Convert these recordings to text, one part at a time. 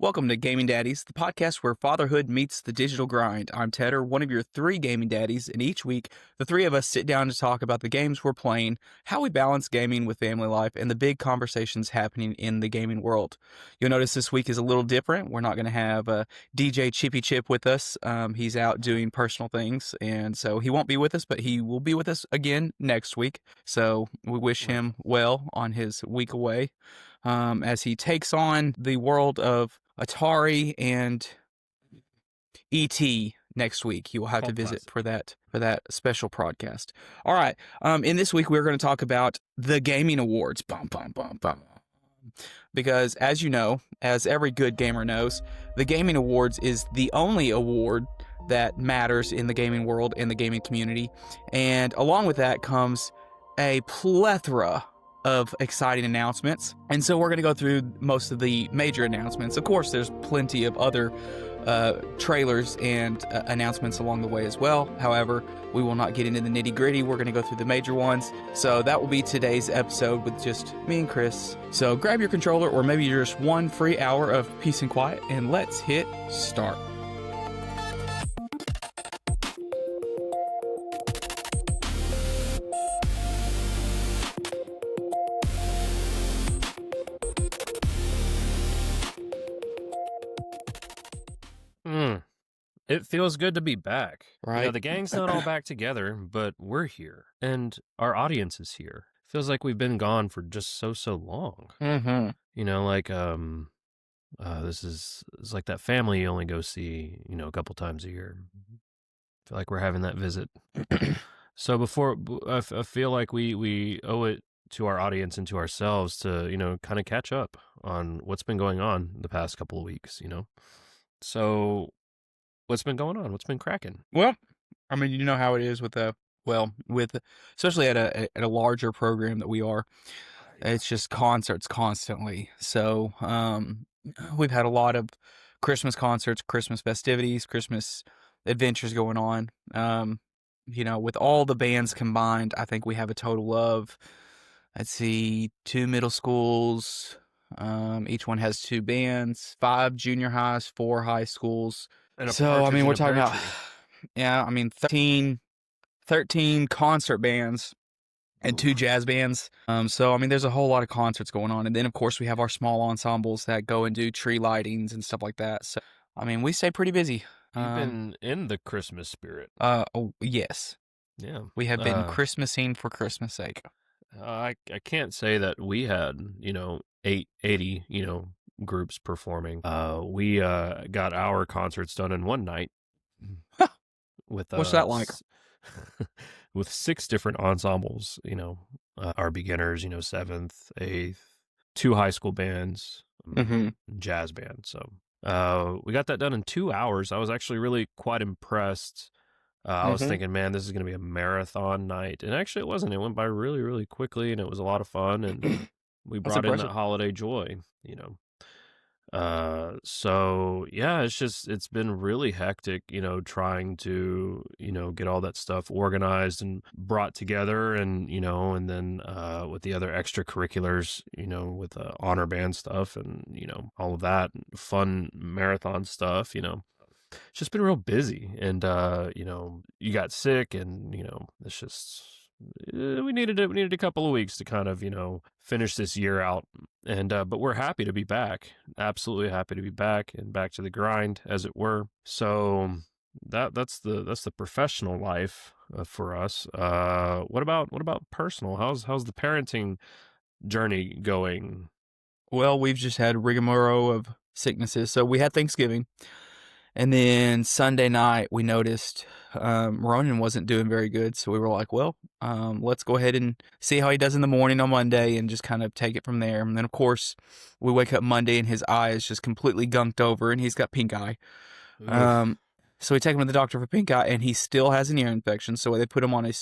Welcome to Gaming Daddies, the podcast where fatherhood meets the digital grind. I'm Tedder, one of your three Gaming Daddies, and each week, the three of us sit down to talk about the games we're playing, how we balance gaming with family life, and the big conversations happening in the gaming world. You'll notice this week is a little different. We're not going to have DJ Chippy Chip with us. He's out doing personal things, and so he won't be with us, but he will be with us again next week. So we wish him well on his week away. As he takes on the world of Atari and ET next week. He will have to visit for that special podcast. All right. In this week, we're going to talk about the Gaming Awards. Bum, bum, bum, bum. Because as you know, as every good gamer knows, the Gaming Awards is the only award that matters in the gaming world and the gaming community. And along with that comes a plethora of exciting announcements. And so we're going to go through most of the major announcements. Of course, there's plenty of other trailers and announcements along the way as well. However, we will not get into the nitty gritty. We're going to go through the major ones. So that will be today's episode with just me and Chris. So grab your controller or maybe just one free hour of peace and quiet and let's hit start. It feels good to be back. Right. You know, the gang's not all back together, but we're here. And our audience is here. Feels like we've been gone for just so long. Mm-hmm. You know, like, this is it's like that family you only go see, you know, a couple times a year. Feel like we're having that visit. So I feel like we owe it to our audience and to ourselves to, you know, kind of catch up on what's been going on the past couple of weeks, you know? So what's been going on? What's been cracking? Well, I mean, you know how it is with especially at a larger program that we are. It's just concerts constantly. So we've had a lot of Christmas concerts, Christmas festivities, Christmas adventures going on. You know, with all the bands combined, I think we have a total of, let's see, 2 middle schools. Each one has 2 bands, 5 junior highs, 4 high schools. So, I mean, we're talking about, 13 concert bands and 2 jazz bands. So, I mean, there's a whole lot of concerts going on. And then, of course, we have our small ensembles that go and do tree lightings and stuff like that. So, I mean, we stay pretty busy. You've been in the Christmas spirit. Oh, yes. Yeah. We have been Christmasing for Christmas sake. I can't say that we had, you know, 80, you know, groups performing. We got our concerts done in one night. With what's that like? With 6 different ensembles, you know, our beginners, you know, 7th, 8th, 2 high school bands, jazz band. So we got that done in 2 hours. I was actually really quite impressed. I was thinking, man, this is going to be a marathon night. And actually it wasn't. It went by really, really quickly, and it was a lot of fun. And we brought in that holiday joy, you know. So yeah, it's been really hectic, you know, trying to, you know, get all that stuff organized and brought together, and, you know, and then, with the other extracurriculars, you know, with honor band stuff and, you know, all of that fun marathon stuff, you know, it's just been real busy. And, you know, you got sick, and, you know, it's just, we needed a couple of weeks to kind of, you know, finish this year out. And but we're happy to be back, absolutely happy to be back, and back to the grind, as it were. So that's the professional life for us. What about personal? How's the parenting journey going? Well, we've just had a rigmarole of sicknesses. So we had Thanksgiving, and then Sunday night we noticed Ronan wasn't doing very good. So we were like, well, let's go ahead and see how he does in the morning on Monday and just kind of take it from there. And then, of course, we wake up Monday and his eye is just completely gunked over and he's got pink eye. So we take him to the doctor for pink eye, and he still has an ear infection. So they put him on a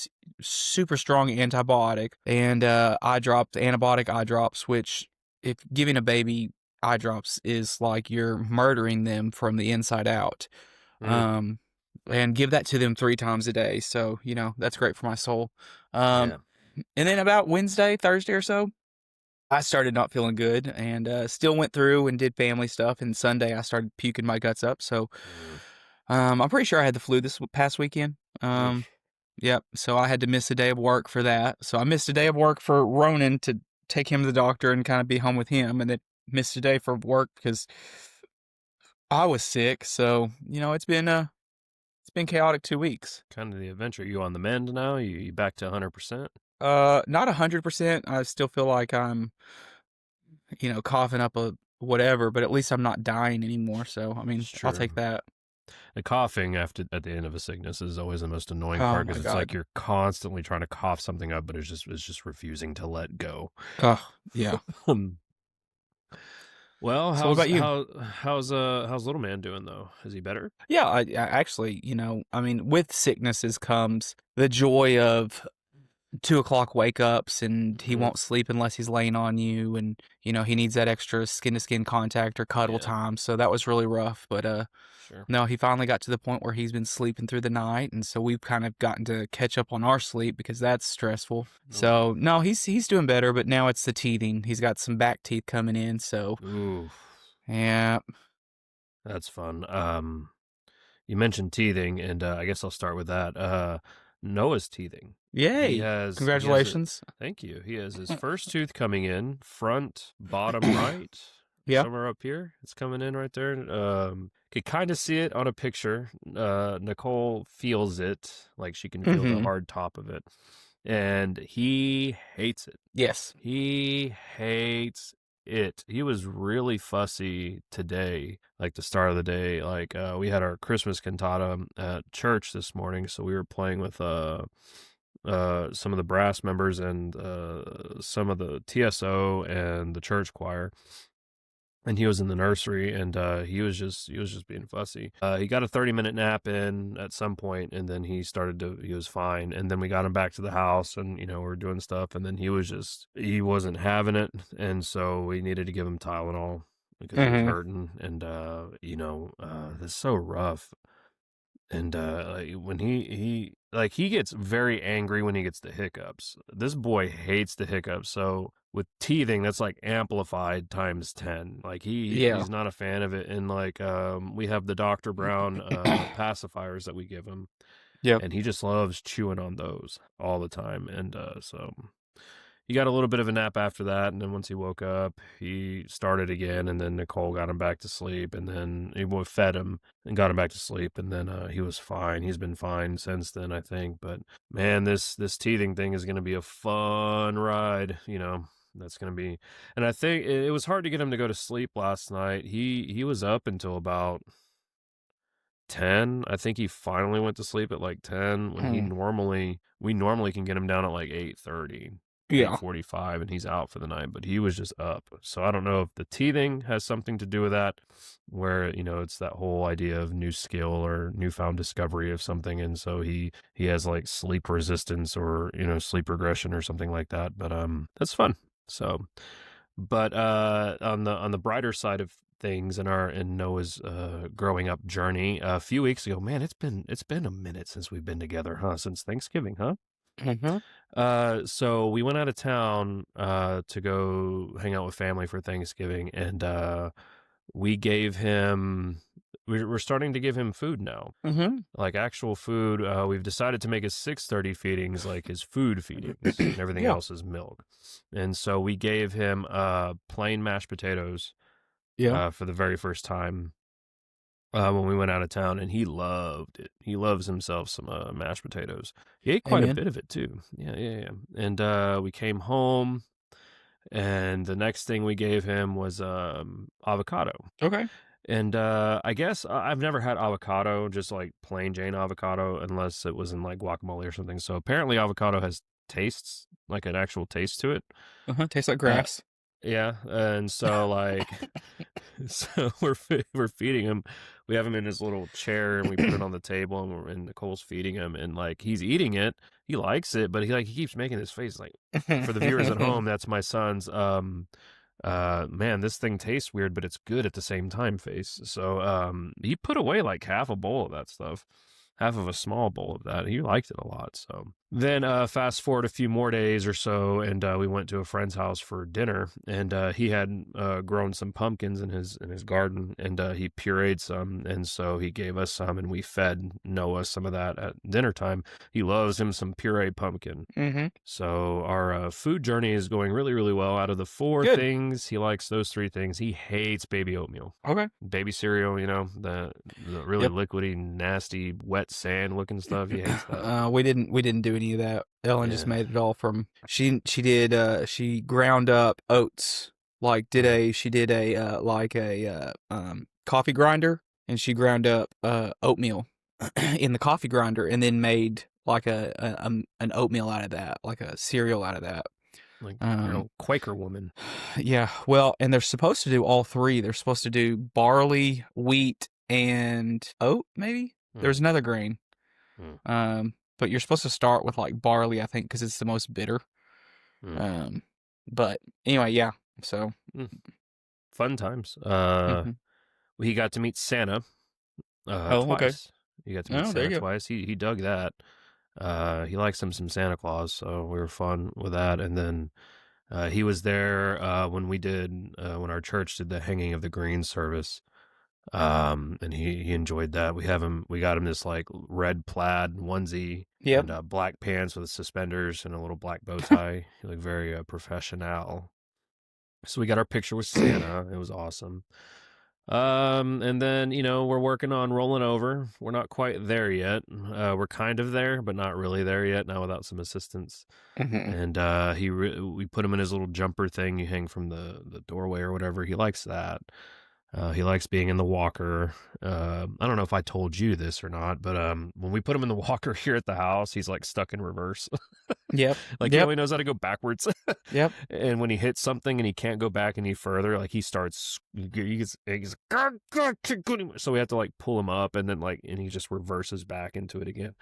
super strong antibiotic and antibiotic eye drops, which, if giving a baby eye drops, is like you're murdering them from the inside out. And give that to them 3 times a day. So, you know, that's great for my soul. And then about Thursday or so, I started not feeling good and still went through and did family stuff. And Sunday I started puking my guts up. So Mm. I'm pretty sure I had the flu this past weekend. Eesh. Yep. So I had to miss a day of work for that. So I missed a day of work for Ronan to take him to the doctor and kind of be home with him, and then missed a day for work because I was sick. So it's been chaotic 2 weeks. Kind of the adventure. You on the mend now? You back to 100%? Not 100%. I still feel like I'm coughing up a whatever, but at least I'm not dying anymore. So I mean, It's I'll true. take that. The coughing at the end of a sickness is always the most annoying Oh part my because it's like god. you're constantly trying to cough something up, but it's just refusing to let go. Oh yeah. Well, So what about you? how's little man doing though? Is he better? Yeah, I actually, I mean, with sicknesses comes the joy of 2 o'clock wake ups, and he Hmm. won't sleep unless he's laying on you, and he needs that extra skin to skin contact or cuddle Yeah, time. So that was really rough. But sure. no, he finally got to the point where he's been sleeping through the night, and so we've kind of gotten to catch up on our sleep because that's stressful. Okay. So no, he's doing better, but now it's the teething. He's got some back teeth coming in, so Ooh, yeah. that's fun. You mentioned teething, and I guess I'll start with that. Noah's teething. He Yay. has a Congratulations. thank you. He has his first tooth coming in, front, bottom right, Yeah. somewhere up here. It's coming in right there. Could kind of see it on a picture. Nicole feels it, like she can feel the Mhm. hard top of it, and he hates it. Yes. He hates it. He was really fussy today, like the start of the day. Like we had our Christmas cantata at church this morning, so we were playing with some of the brass members and some of the TSO and the church choir. And he was in the nursery, and he was just being fussy. He got a 30-minute nap in at some point, and then he was fine. And then we got him back to the house, and we were doing stuff, and then he wasn't having it, and so we needed to give him Tylenol because he was Mhm. hurting, and it's so rough. And like, when he gets very angry when he gets the hiccups. This boy hates the hiccups. So with teething, that's like amplified times 10. Like Yeah. he's not a fan of it. And like we have the Dr. Brown pacifiers that we give him, Yep. and he just loves chewing on those all the time. And so he got a little bit of a nap after that, and then once he woke up, he started again, and then Nicole got him back to sleep, and then fed him and got him back to sleep, and then he was fine. He's been fine since then, I think. But man, this teething thing is going to be a fun ride. That's going to be, and I think it was hard to get him to go to sleep last night. He was up until about 10. I think he finally went to sleep at like 10 when Mm. we normally can get him down at like 8:30, Yeah. 8:45, and he's out for the night, but he was just up. So I don't know if the teething has something to do with that, where it's that whole idea of new skill or newfound discovery of something, and so he has like sleep resistance or sleep regression or something like that. But that's fun. So, but on the brighter side of things in Noah's growing up journey, a few weeks ago, man, it's been a minute since we've been together, huh? Since Thanksgiving, huh? Mhm. So we went out of town to go hang out with family for Thanksgiving, and we gave him. We're starting to give him food now, Mhm. like actual food. We've decided to make his 6:30 feedings like his food feedings, and everything Yeah. else is milk. And so we gave him plain mashed potatoes Yeah. for the very first time when we went out of town, and he loved it. He loves himself some mashed potatoes. He ate quite a Amen. bit of it too. Yeah, yeah, yeah. And we came home, and the next thing we gave him was avocado. Okay. And I guess I've never had avocado, just like plain Jane avocado, unless it was in like guacamole or something. So apparently, avocado has tastes, like an actual taste to it. Tastes like Uh, grass. yeah, and so like, so we're feeding him. We have him in his little chair, and we put it on the table, and Nicole's feeding him, and like he's eating it. He likes it, but he keeps making his face like. For the viewers at home, that's my son's man, this thing tastes weird, but it's good at the same time face. So he put away like half a bowl of that stuff. half of a small bowl of that. He liked it a lot. So then fast forward a few more days or so, and we went to a friend's house for dinner, and he had grown some pumpkins in his garden, and he pureed some, and so he gave us some, and we fed Noah some of that at dinner time. He loves him some pureed pumpkin. Mm-hmm. So our food journey is going really, really well. Out of the 4 Good. things, he likes those 3 things. He hates baby oatmeal. Okay. Baby cereal, the really liquidy, nasty, wet sand looking stuff. He hates that. We didn't do any of that. Ellen just made it all from she ground up oats. Like she did a coffee grinder, and she ground up oatmeal in the coffee grinder, and then made like an oatmeal out of that, like a cereal out of that. Like Quaker woman. Yeah, well, and they're supposed to do all 3. They're supposed to do barley, wheat, and oat, maybe? There's another grain. But you're supposed to start with like barley, I think, because it's the most bitter. But anyway, yeah. So fun times. He got to meet Santa twice. Okay. He got to meet Santa twice. He dug that. He likes some Santa Claus, so we were fun with that. And then he was there when when our church did the Hanging of the Green service. And he enjoyed that. We got him this like red plaid onesie and black pants with suspenders and a little black bow tie. He looked very professional. So we got our picture with Santa. It was awesome. And then, we're working on rolling over. We're not quite there yet. We're kind of there, but not really there yet now without some assistance. And we put him in his little jumper thing you hang from the doorway or whatever. He likes that. He likes being in the walker. I don't know if I told you this or not, but when we put him in the walker here at the house, he's like stuck in reverse. Yep. He only knows how to go backwards. Yep. And when he hits something and he can't go back any further, like he's God, so we have to like pull him up, and then and he just reverses back into it again.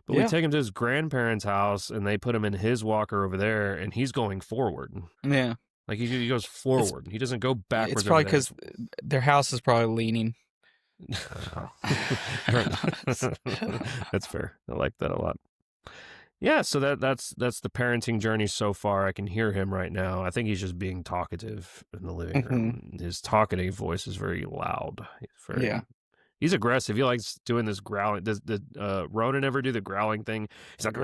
But we take him to his grandparents' house, and they put him in his walker over there, and he's going forward. Yeah. Like he goes forward. He doesn't go backwards. It's probably because their house is probably leaning. That's fair. I like that a lot. Yeah, so that's the parenting journey so far. I can hear him right now. I think he's just being talkative in the living room. His talkative voice is very loud. He's aggressive. He likes doing this growling. Does Ronan ever do the growling thing? He's like,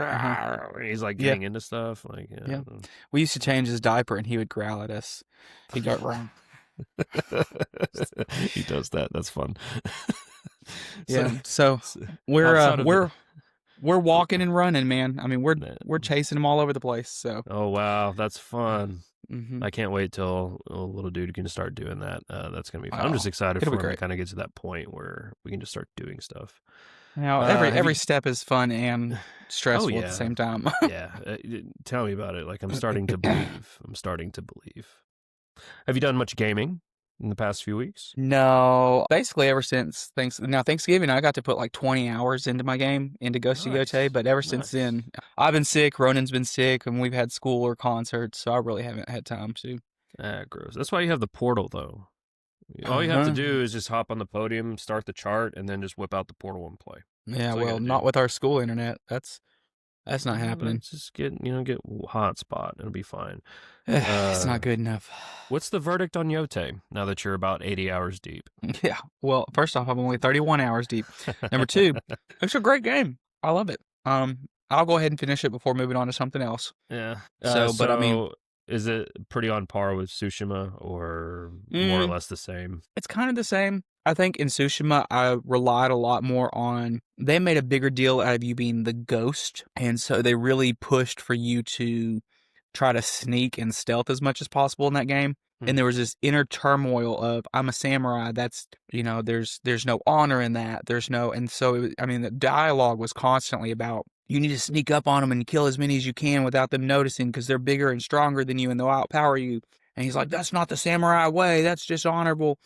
he's like getting into stuff. Like, we used to change his diaper, and he would growl at us. He'd go wrong. He does that. That's fun. So we're walking and running, man. I mean, we're chasing him all over the place. So. Oh wow, that's fun. I can't wait till a little dude can start doing that. That's gonna be fun. I'm just excited for him to kind of get to that point where we can just start doing stuff. Now, every step is fun and stressful at the same time. Tell me about it. Like I'm starting to believe. Have you done much gaming in the past few weeks? No, basically ever since Thanksgiving, I got to put like 20 hours into my game, into Ghosty Gote, but ever since then, I've been sick, Ronan's been sick, and we've had school or concerts, so I really haven't had time to. Gross. That's why you have the portal, though. All you have to do is just hop on the podium, start the chart, and then just whip out the portal and play. Yeah, well, not with our school internet. That's not happening. Just get hotspot. It'll be fine. It's not good enough. What's the verdict on Yote now that you're about 80 hours deep? Yeah. Well, first off, I'm only 31 hours deep. Number 2, it's a great game. I love it. I'll go ahead and finish it before moving on to something else. Yeah. But I mean, is it pretty on par with Tsushima, or more or less the same? It's kind of the same. I think in Tsushima, I relied a lot more on, they made a bigger deal out of you being the ghost. And so they really pushed for you to try to sneak and stealth as much as possible in that game. And there was this inner turmoil of, I'm a samurai. That's, there's no honor in that. And so, the dialogue was constantly about, you need to sneak up on them and kill as many as you can without them noticing, because they're bigger and stronger than you and they'll outpower you. And he's like, that's not the samurai way. That's dishonorable.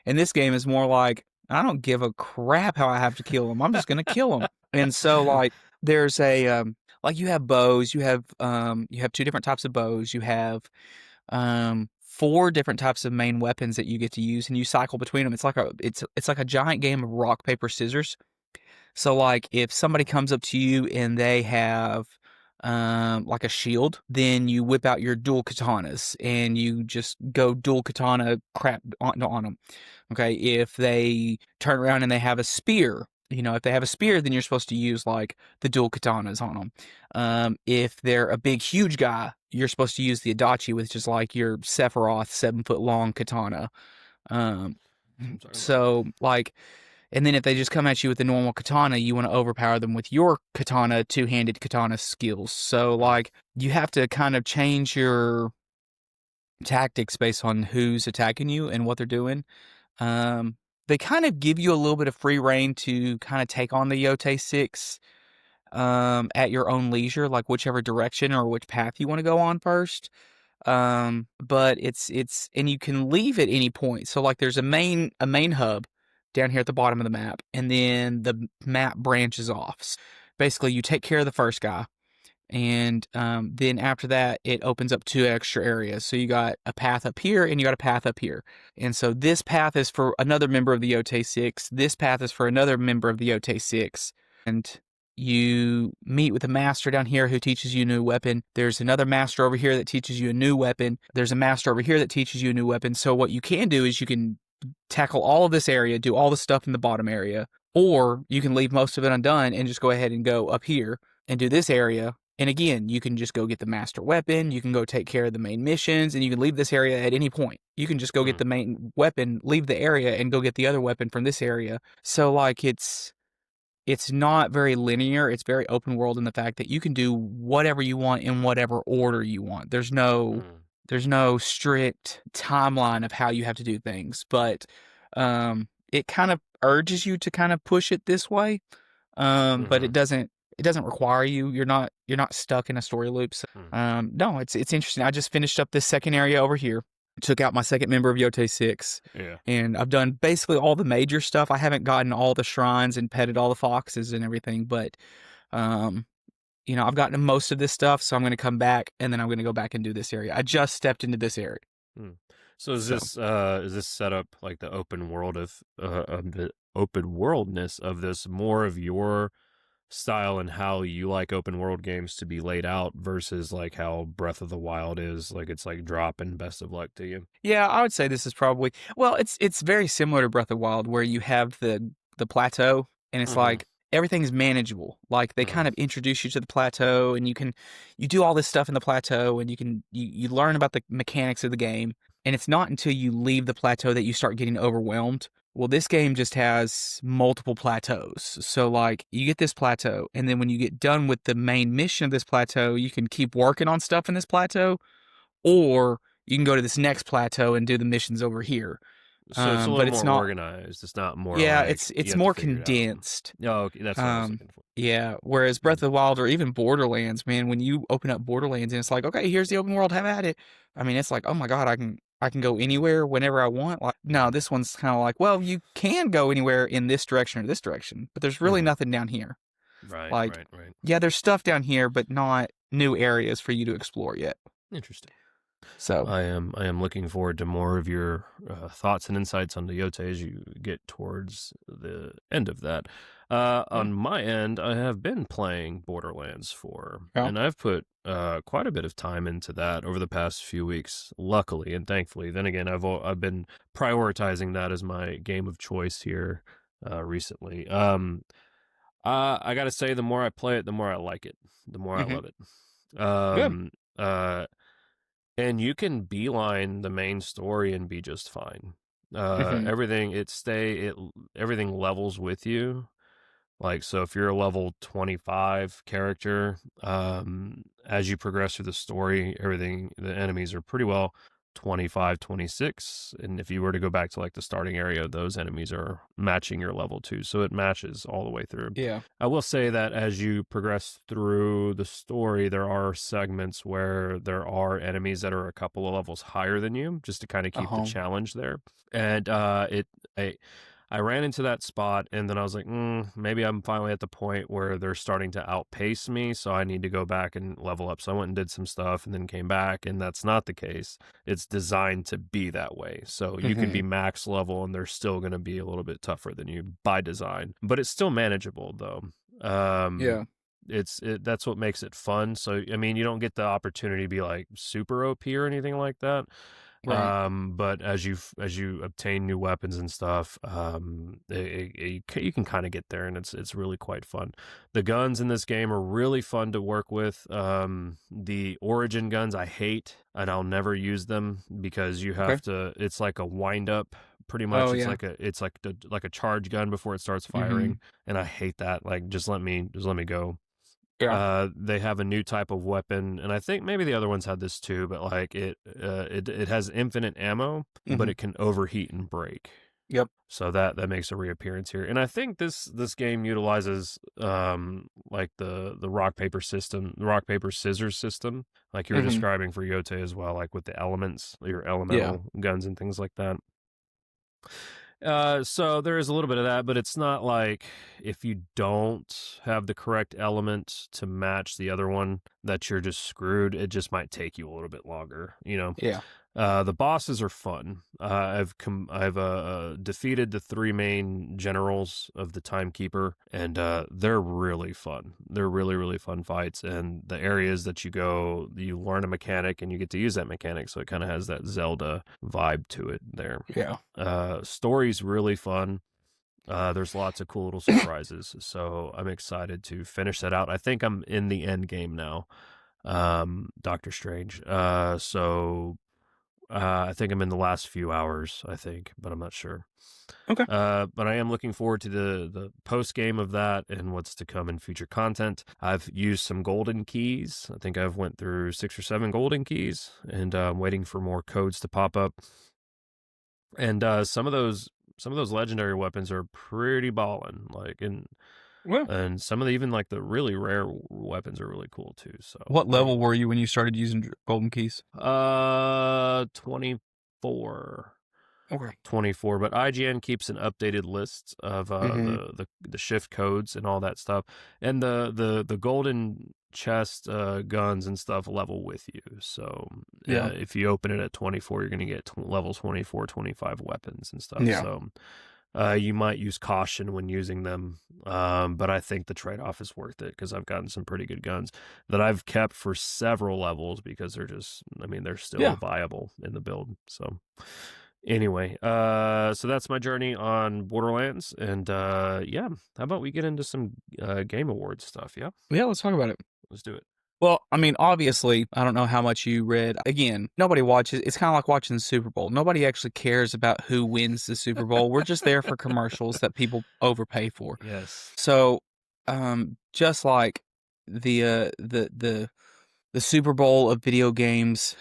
And this game is more like, I don't give a crap how I have to kill them. I'm just going to kill them. And so, like, there's a, you have bows. You have 2 different types of bows. You have 4 different types of main weapons that you get to use, and you cycle between them. It's like a giant game of rock, paper, scissors. So, like, if somebody comes up to you and they have like a shield, then you whip out your dual katanas and you just go dual katana crap on them. Okay, if they turn around and they have a spear, if they have a spear, then you're supposed to use like the dual katanas on them. If they're a big, huge guy, you're supposed to use the Adachi, which is like your Sephiroth 7 foot long katana. Um, That's what I'm talking about. so like, and then if they just come at you with the normal katana, you want to overpower them with your katana, two-handed katana skills. So Mm. like, you have to kind of change your tactics based on who's attacking you and what they're doing. They kind of give you a little bit of free reign to kind of take on the Yote 6 at your own leisure, like whichever direction or which path you want to go on first. But it's and you can leave at any point. So like there's a main hub down here at the bottom of the map, and then the map branches off. Basically, you take care of the first guy, and then after that, it opens up 2 extra areas. So you got a path up here, and you got a path up here. And so this path is for another member of the Yote 6. This path is for another member of the Yote 6. And you meet with a master down here who teaches you a new weapon. There's another master over here that teaches you a new weapon. There's a master over here that teaches you a new weapon. So what you can do is you can tackle all of this area, do all the stuff in the bottom area, or you can leave most of it undone and just go ahead and go up here and do this area. And again, you can just go get the master weapon, you can go take care of the main missions, and you can leave this area at any point. You can just go get the main weapon, leave the area, and go get the other weapon from this area. So like it's not very linear. It's very open world in the fact that you can do whatever you want in whatever order you want. There's no strict timeline of how you have to do things, but it kind of urges you to kind of push it this way. But it doesn't require you. You're not stuck in a story loop. So, no, it's interesting. I just finished up this second area over here. Took out my second member of Yote 6. Yeah. And I've done basically all the major stuff. I haven't gotten all the shrines and petted all the foxes and everything, but I've gotten most of this stuff, so I'm going to come back and then I'm going to go back and do this area. I just stepped into this area. So is this set up like the open world of the open worldness of this more of your style and how you like open world games to be laid out versus like how Breath of the Wild is, like it's like drop and best of luck to you? Yeah, I would say this is probably, well, it's very similar to Breath of the Wild where you have the plateau and it's like everything's manageable. Like they kind of introduce you to the plateau and you do all this stuff in the plateau and you learn about the mechanics of the game, and it's not until you leave the plateau that you start getting overwhelmed. Well, this game just has multiple plateaus. So, like, you get this plateau, and then when you get done with the main mission of this plateau, you can keep working on stuff in this plateau, or you can go to this next plateau and do the missions over here. So it's a But little it's more not organized. It's not more Yeah, like it's you have to more figure it out. condensed. Oh, okay, that's what I was looking for. Yeah, whereas Breath of the Wild or even Borderlands, man, when you open up Borderlands and it's like, okay, here's the open world, have at it. I mean, it's like, oh my God, I can go anywhere whenever I want. Like, no, this one's kind of like, well, you can go anywhere in this direction or this direction, but there's really nothing down here. Right, Like, right. yeah, there's stuff down here, but not new areas for you to explore yet. Interesting. So I am looking forward to more of your thoughts and insights on the Yote as you get towards the end of that. On my end, I have been playing Borderlands 4, and I've put quite a bit of time into that over the past few weeks, luckily and thankfully. Then again, I've been prioritizing that as my game of choice here recently. I got to say, the more I play it, the more I like it, the more I love it. good. And you can beeline the main story and be just fine. Everything everything levels with you. Like, so if you're a level 25 character, as you progress through the story, the enemies are pretty well 25, 26. And if you were to go back to like the starting area, those enemies are matching your level too. So it matches all the way through. Yeah. I will say that as you progress through the story, there are segments where there are enemies that are a couple of levels higher than you, just to kind of keep the challenge there. And I ran into that spot, and then I was like, maybe I'm finally at the point where they're starting to outpace me, so I need to go back and level up. So I went and did some stuff and then came back, and that's not the case. It's designed to be that way. So you can be max level, and they're still going to be a little bit tougher than you by design, but it's still manageable, though. Yeah. That's what makes it fun. So, I mean, you don't get the opportunity to be like super OP or anything like that. Right. But as you obtain new weapons and stuff, you can kind of get there, and it's really quite fun. The guns in this game are really fun to work with. The origin guns I hate, and I'll never use them because you have to. It's like a wind up. Pretty much, Oh, it's yeah. like a charge gun before it starts firing, and I hate that. Like, just let me go. Yeah. They have a new type of weapon, and I think maybe the other ones had this too, but like it has infinite ammo, but it can overheat and break. Yep. So that makes a reappearance here. And I think this game utilizes like the rock paper scissors system, like you were describing for Yote as well, like with the elements, your elemental guns and things like that. So there is a little bit of that, but it's not like if you don't have the correct element to match the other one that you're just screwed. It just might take you a little bit longer, you know? Yeah. The bosses are fun. I've defeated the 3 main generals of the Timekeeper, and they're really fun. They're really, really fun fights. And the areas that you go, you learn a mechanic, and you get to use that mechanic. So it kind of has that Zelda vibe to it there. Yeah. Story's really fun. There's lots of cool little surprises. So I'm excited to finish that out. I think I'm in the end game now. Doctor Strange. I think I'm in the last few hours, but I'm not sure. Okay. But I am looking forward to the post game of that and what's to come in future content. I've used some golden keys. I think I've went through 6 or 7 golden keys, and I'm waiting for more codes to pop up. And some of those legendary weapons are pretty ballin'. And some of even like the really rare weapons are really cool too. So what level were you when you started using golden keys? 24. Okay. 24, but IGN keeps an updated list of the shift codes and all that stuff, and the golden chest guns and stuff level with you. So if you open it at 24, you're going to get level 24, 25 weapons and stuff. Yeah. So you might use caution when using them, but I think the trade-off is worth it because I've gotten some pretty good guns that I've kept for several levels because they're still viable in the build. So anyway, so that's my journey on Borderlands, and how about we get into some Game Awards stuff? Yeah, let's talk about it. Let's do it. Well, I mean, obviously, I don't know how much you read. Again, nobody watches. It's kind of like watching the Super Bowl. Nobody actually cares about who wins the Super Bowl. We're just there for commercials that people overpay for. Yes. So, just like the Super Bowl of video games,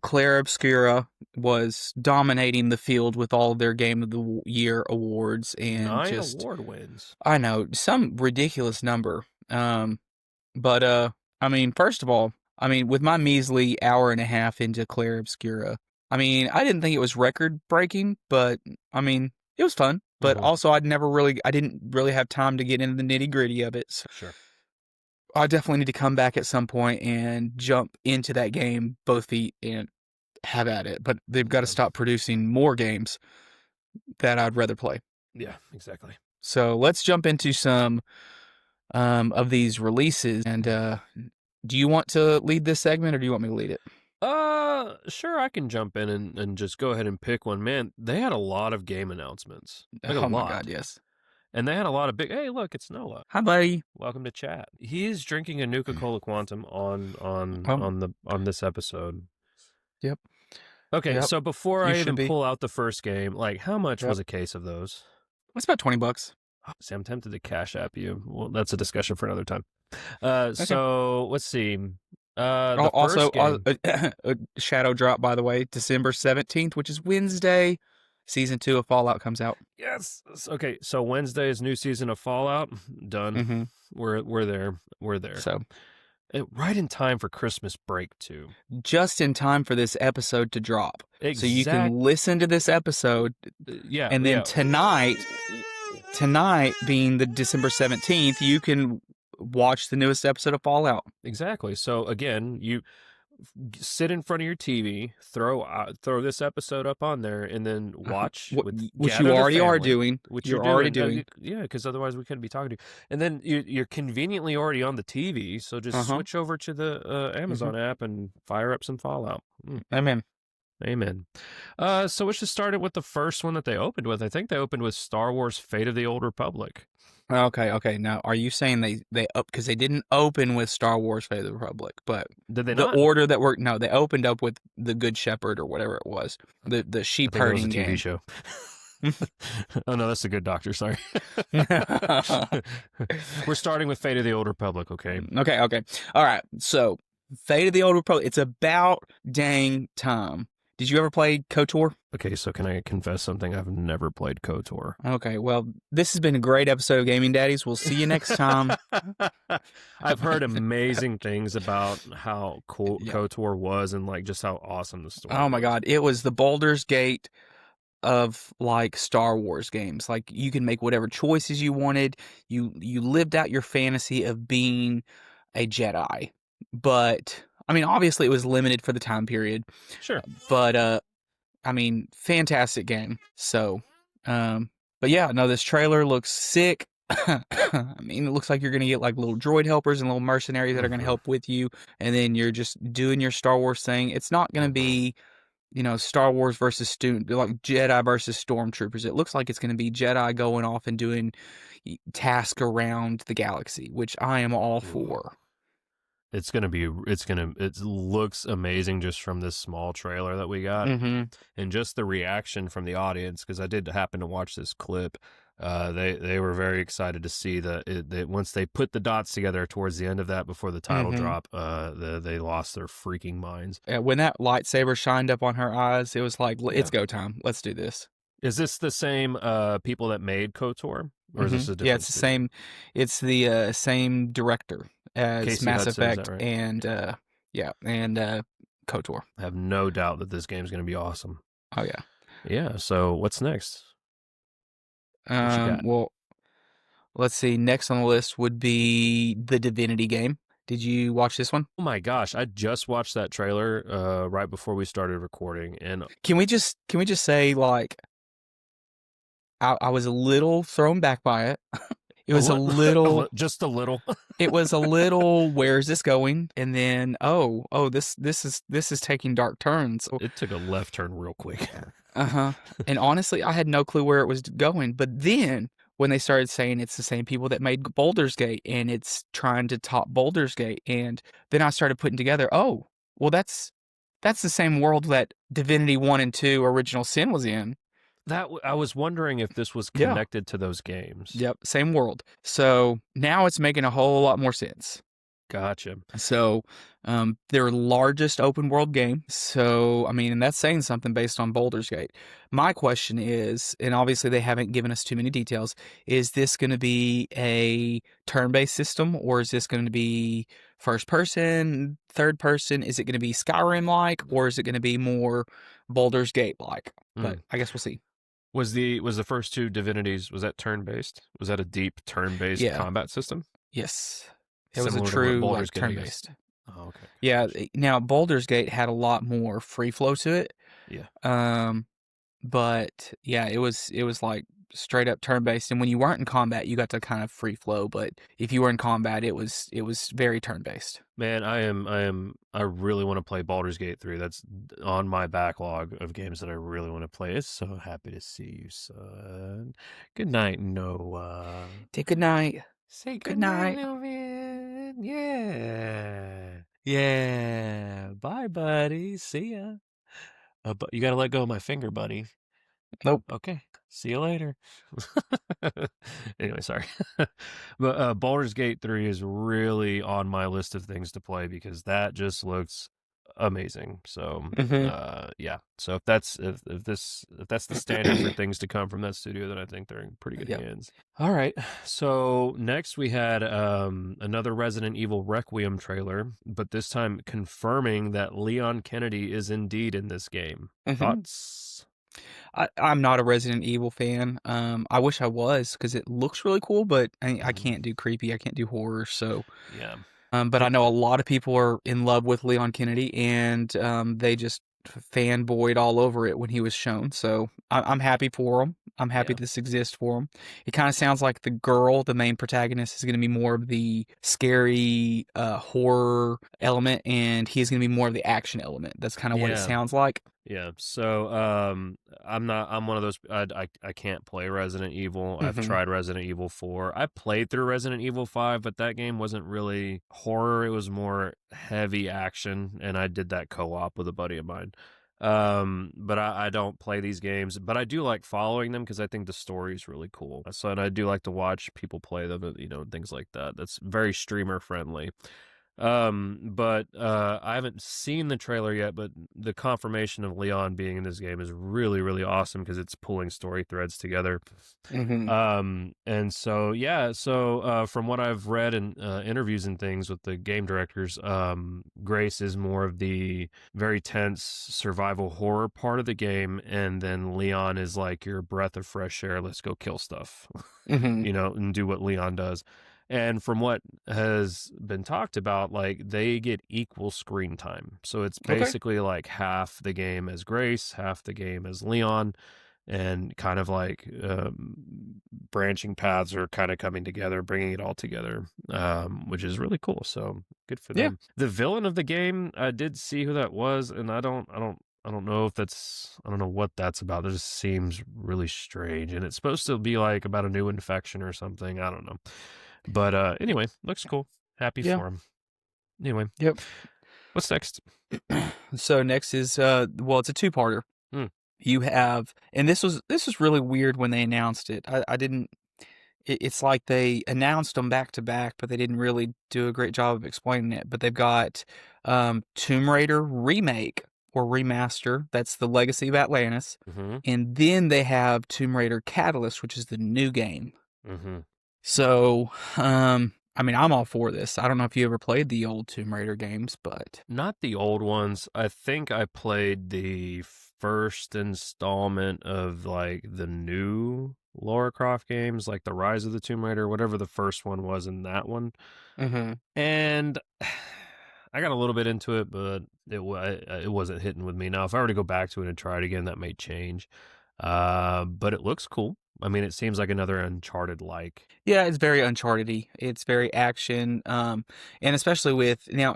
Claire Obscura was dominating the field with all of their Game of the Year awards and 9 award wins. I know, some ridiculous number. But I mean, first of all, with my measly hour and a half into Claire Obscura, I didn't think it was record breaking, but it was fun. But also, I didn't really have time to get into the nitty gritty of it. So sure. I definitely need to come back at some point and jump into that game both feet and have at it. But they've got to stop producing more games that I'd rather play. Yeah, exactly. So let's jump into some of these releases. And do you want to lead this segment or do you want me to lead it? Sure, I can jump in and just go ahead and pick one. Man, they had a lot of game announcements. My God, yes. And they had a lot of big. Hey, look, it's Noah. Hi, buddy. Welcome to chat. He's drinking a Nuka-Cola Quantum on this episode. Yep. Okay, so before I even pull out the first game, like how much was a case of those? It's about $20. See, I'm tempted to cash app you. Well, that's a discussion for another time. So let's see. Also, a shadow drop, by the way, December 17th, which is Wednesday. Season 2 of Fallout comes out. Yes. Okay. So Wednesday is new season of Fallout. Done. Mm-hmm. We're there. We're there. So, right in time for Christmas break too. Just in time for this episode to drop. So you can Exact. listen to this episode, Yeah, and then yeah. tonight being the December 17th, you can watch the newest episode of Fallout. Exactly. So again, you sit in front of your TV, throw this episode up on there, and then watch Which you already are doing. Which you're you're already doing. doing. Yeah, because otherwise we couldn't be talking to you. And then you're conveniently already on the TV, so just switch over to the Amazon app and fire up some Fallout. Amen. Amen. So we should start it with the first one that they opened with. I think they opened with Star Wars: Fate of the Old Republic. Okay. Now, are you saying they up because they didn't open with Star Wars: Fate of the Republic, but Did they the not? order that worked? No, they opened up with the Good Shepherd or whatever it was, the sheep herding TV game. show. Oh no, that's the Good Doctor. Sorry. We're starting with Fate of the Old Republic. Okay. Okay. All right. So, Fate of the Old Republic. It's about dang time. Did you ever play KOTOR? Okay, so can I confess something? I've never played KOTOR. Okay, well, this has been a great episode of Gaming Daddies. We'll see you next time. I've heard amazing things about how cool KOTOR was and like just how awesome the story Oh my God, it was the Baldur's Gate of like Star Wars games. Like you can make whatever choices you wanted. You lived out your fantasy of being a Jedi. But I mean, obviously it was limited for the time period. Sure. But I mean, fantastic game. So, but yeah, no, this trailer looks sick. I mean, it looks like you're going to get like little droid helpers and little mercenaries that are going to help with you. And then you're just doing your Star Wars thing. It's not going to be, Star Wars versus like Jedi versus Stormtroopers. It looks like it's going to be Jedi going off and doing tasks around the galaxy, which I am all for. It looks amazing just from this small trailer that we got. And just the reaction from the audience, because I did happen to watch this clip. They were very excited to see that once they put the dots together towards the end of that before the title drop, they lost their freaking minds. When that lightsaber shined up on her eyes, it was like, it's go time. Let's do this. Is this the same people that made KOTOR? Or is this a different it's the same. It's the same director as Casey Mass Hudson, Effect right? and KOTOR. I have no doubt that this game's going to be awesome. Oh yeah. Yeah. So what's next? Well, let's see. Next on the list would be the Divinity game. Did you watch this one? Oh my gosh, I just watched that trailer right before we started recording, and can we just say like I was a little thrown back by it. It was a little, just a little. It was a little. Where's this going? And then, this is taking dark turns. It took a left turn real quick. And honestly, I had no clue where it was going. But then when they started saying it's the same people that made Baldur's Gate and it's trying to top Baldur's Gate, and then I started putting together, oh, well, that's the same world that Divinity 1 and 2 Original Sin was in. I was wondering if this was connected to those games. Yep, same world. So now it's making a whole lot more sense. Gotcha. So their largest open world game. So, I mean, and that's saying something based on Baldur's Gate. My question is, and obviously they haven't given us too many details, is this going to be a turn-based system, or is this going to be first person, third person? Is it going to be Skyrim-like, or is it going to be more Baldur's Gate-like? But I guess we'll see. Was the first two Divinities, was that turn-based? Was that a deep turn-based combat system? Yes. It was a true like, turn-based. Oh, okay. Yeah. Now, Baldur's Gate had a lot more free flow to it. Yeah. But yeah, it was like straight up turn-based. And when you weren't in combat, you got to kind of free flow. But if you were in combat, it was very turn-based. Man, I really want to play Baldur's Gate 3. That's on my backlog of games that I really want to play. It's so happy to see you, son. Good night, Noah. Say good night. Say good night, Melvin. Yeah. Yeah. Bye, buddy. See ya. But you got to let go of my finger, buddy. Nope. Okay. See you later. Anyway, sorry. But Baldur's Gate 3 is really on my list of things to play because that just looks amazing. So Hmm. yeah. So if that's the standard for things to come from that studio, then I think they're in pretty good Yep. hands. All right. So next we had another Resident Evil Requiem trailer, but this time confirming that Leon Kennedy is indeed in this game. Hmm. Thoughts? I'm not a Resident Evil fan. I wish I was because it looks really cool, but I Mhm. can't do creepy. I can't do horror. So, Yeah. but I know a lot of people are in love with Leon Kennedy, and they just fanboyed all over it when he was shown. So I'm happy for him. I'm happy Yeah. this exists for him. It kind of sounds like the girl, the main protagonist, is going to be more of the scary horror element, and he's going to be more of the action element. That's kind of what it Yeah. sounds like. Yeah. So I'm one of those I can't play Resident Evil. I've Hmm. tried Resident Evil 4. I played through Resident Evil 5, but that game wasn't really horror. It was more heavy action, and I did that co-op with a buddy of mine. But I don't play these games, but I do like following them because I think the story is really cool. So, and I do like to watch people play them, and things like that. That's very streamer friendly. But I haven't seen the trailer yet, but the confirmation of Leon being in this game is really, really awesome because it's pulling story threads together. Hmm. And so yeah, so from what I've read in interviews and things with the game directors, Grace is more of the very tense survival horror part of the game, and then Leon is like your breath of fresh air. Let's go kill stuff, Hmm. and do what Leon does. And from what has been talked about, like they get equal screen time. So it's Okay. basically like half the game as Grace, half the game as Leon, and kind of like branching paths are kind of coming together, bringing it all together, which is really cool. So good for Yeah. them. The villain of the game, I did see who that was, and I don't know if I don't know what that's about. It just seems really strange, and it's supposed to be like about a new infection or something. I don't know. But anyway, looks cool. Happy Yeah. for him. Anyway, Yep. what's next? So next is well, it's a two-parter. Hmm. You have, and this was really weird when they announced it. I didn't. It's like they announced them back to back, but they didn't really do a great job of explaining it. But they've got Tomb Raider remake or remaster. That's the Legacy of Atlantis, Mm-hmm. and then they have Tomb Raider Catalyst, which is the new game. Mm-hmm. So, I mean, I'm all for this. I don't know if you ever played the old Tomb Raider games, but Not the old ones. I think I played the first installment of like the new Lara Croft games, like the Rise of the Tomb Raider, whatever the first one was in that one. mm-hmm. And I got a little bit into it, but it wasn't hitting with me. Now, if I were to go back to it and try it again, that may change. But it looks cool. I mean, it seems like another Uncharted like. Yeah, it's very Uncharted-y. It's very action, and especially with now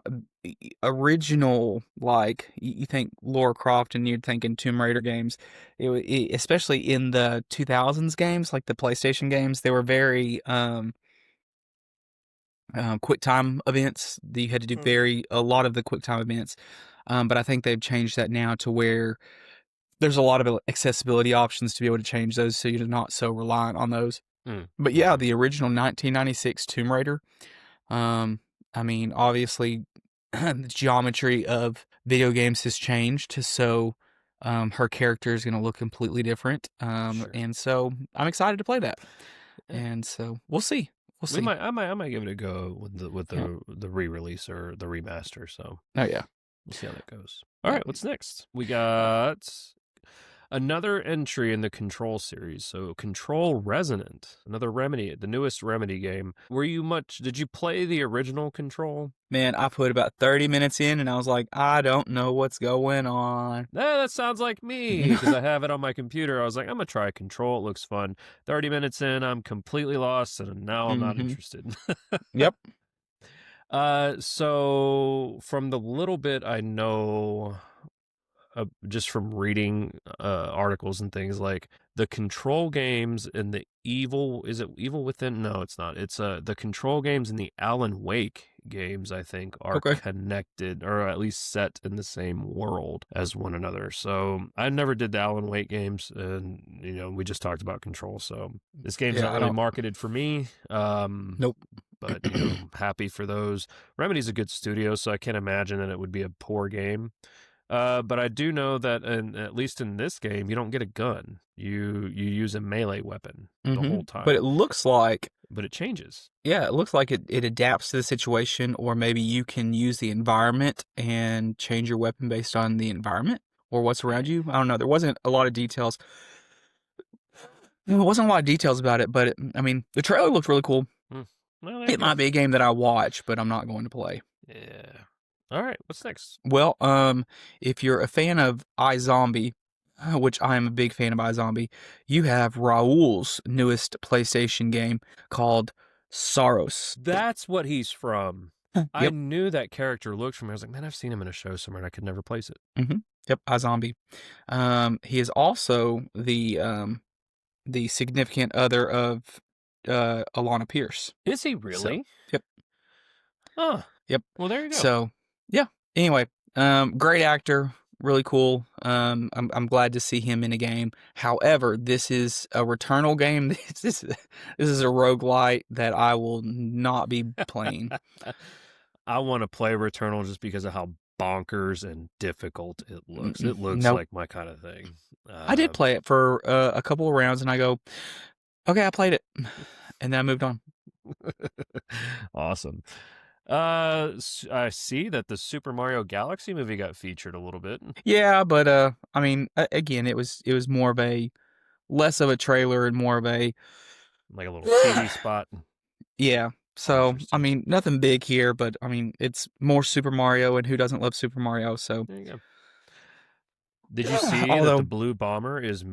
original, like you think Lara Croft and you're thinking Tomb Raider games, especially in the 2000s games, like the PlayStation games, they were very quick time events. You had to do a lot of the quick time events, but I think they've changed that now to where there's a lot of accessibility options to be able to change those, so you're not so reliant on those. But yeah, Mm-hmm. the original 1996 Tomb Raider. Um, I mean, obviously, the geometry of video games has changed, so her character is going to look completely different. Sure. And so I'm excited to play that. Yeah. And so we'll see. We'll see. I might give it a go with Yeah. the re-release or the remaster. So Oh yeah. we'll see how that goes. All Yeah. right, what's next? We got another entry in the Control series. So Control Resonant, another Remedy, the newest Remedy game. Did you play the original Control? Man, I put about 30 minutes in and I was like, I don't know what's going on. That sounds like me because I have it on my computer. I was like, I'm gonna try Control. It looks fun. 30 minutes in, I'm completely lost, and now I'm not Hmm. interested. Yep. So from the little bit I know, just from reading articles and things, like the Control games and the is it Evil Within? No, it's not. It's the Control games and the Alan Wake games, I think, are Okay. connected or at least set in the same world as one another. So I never did the Alan Wake games, and we just talked about Control. So this game's Yeah, not I really don't. marketed for me. Nope. But, happy for those. Remedy's a good studio, so I can't imagine that it would be a poor game. But I do know that, at least in this game, you don't get a gun. You use a melee weapon the whole time. But it looks like... But it changes. Yeah, it looks like it adapts to the situation, or maybe you can use the environment and change your weapon based on the environment or what's around you. I don't know. There wasn't a lot of details. There wasn't a lot of details about it, but the trailer looked really cool. Well, it might be a game that I watch, but I'm not going to play. Yeah. All right. What's next? Well, if you're a fan of iZombie, which I am a big fan of iZombie, you have Raul's newest PlayStation game called Sauros. That's what he's from. Yep. I knew that character looked familiar. I was like, man, I've seen him in a show somewhere, and I could never place it. Yep, iZombie. He is also the significant other of Alana Pierce. Is he really? So, yep. Huh. Yep. Well, there you go. So, yeah. Anyway, great actor, really cool. I'm glad to see him in a game. However, this is a Returnal game. This is a roguelite that I will not be playing. I want to play Returnal just because of how bonkers and difficult it looks. It looks like my kind of thing. I did play it for a couple of rounds, and I go, okay, I played it, and then I moved on. Awesome. I see that the Super Mario Galaxy movie got featured a little bit. Yeah, but again, it was more of less of a trailer and more of a like a little TV spot. Yeah. So nothing big here, but it's more Super Mario, and who doesn't love Super Mario? So there you go. Did you see that the Blue Bomber is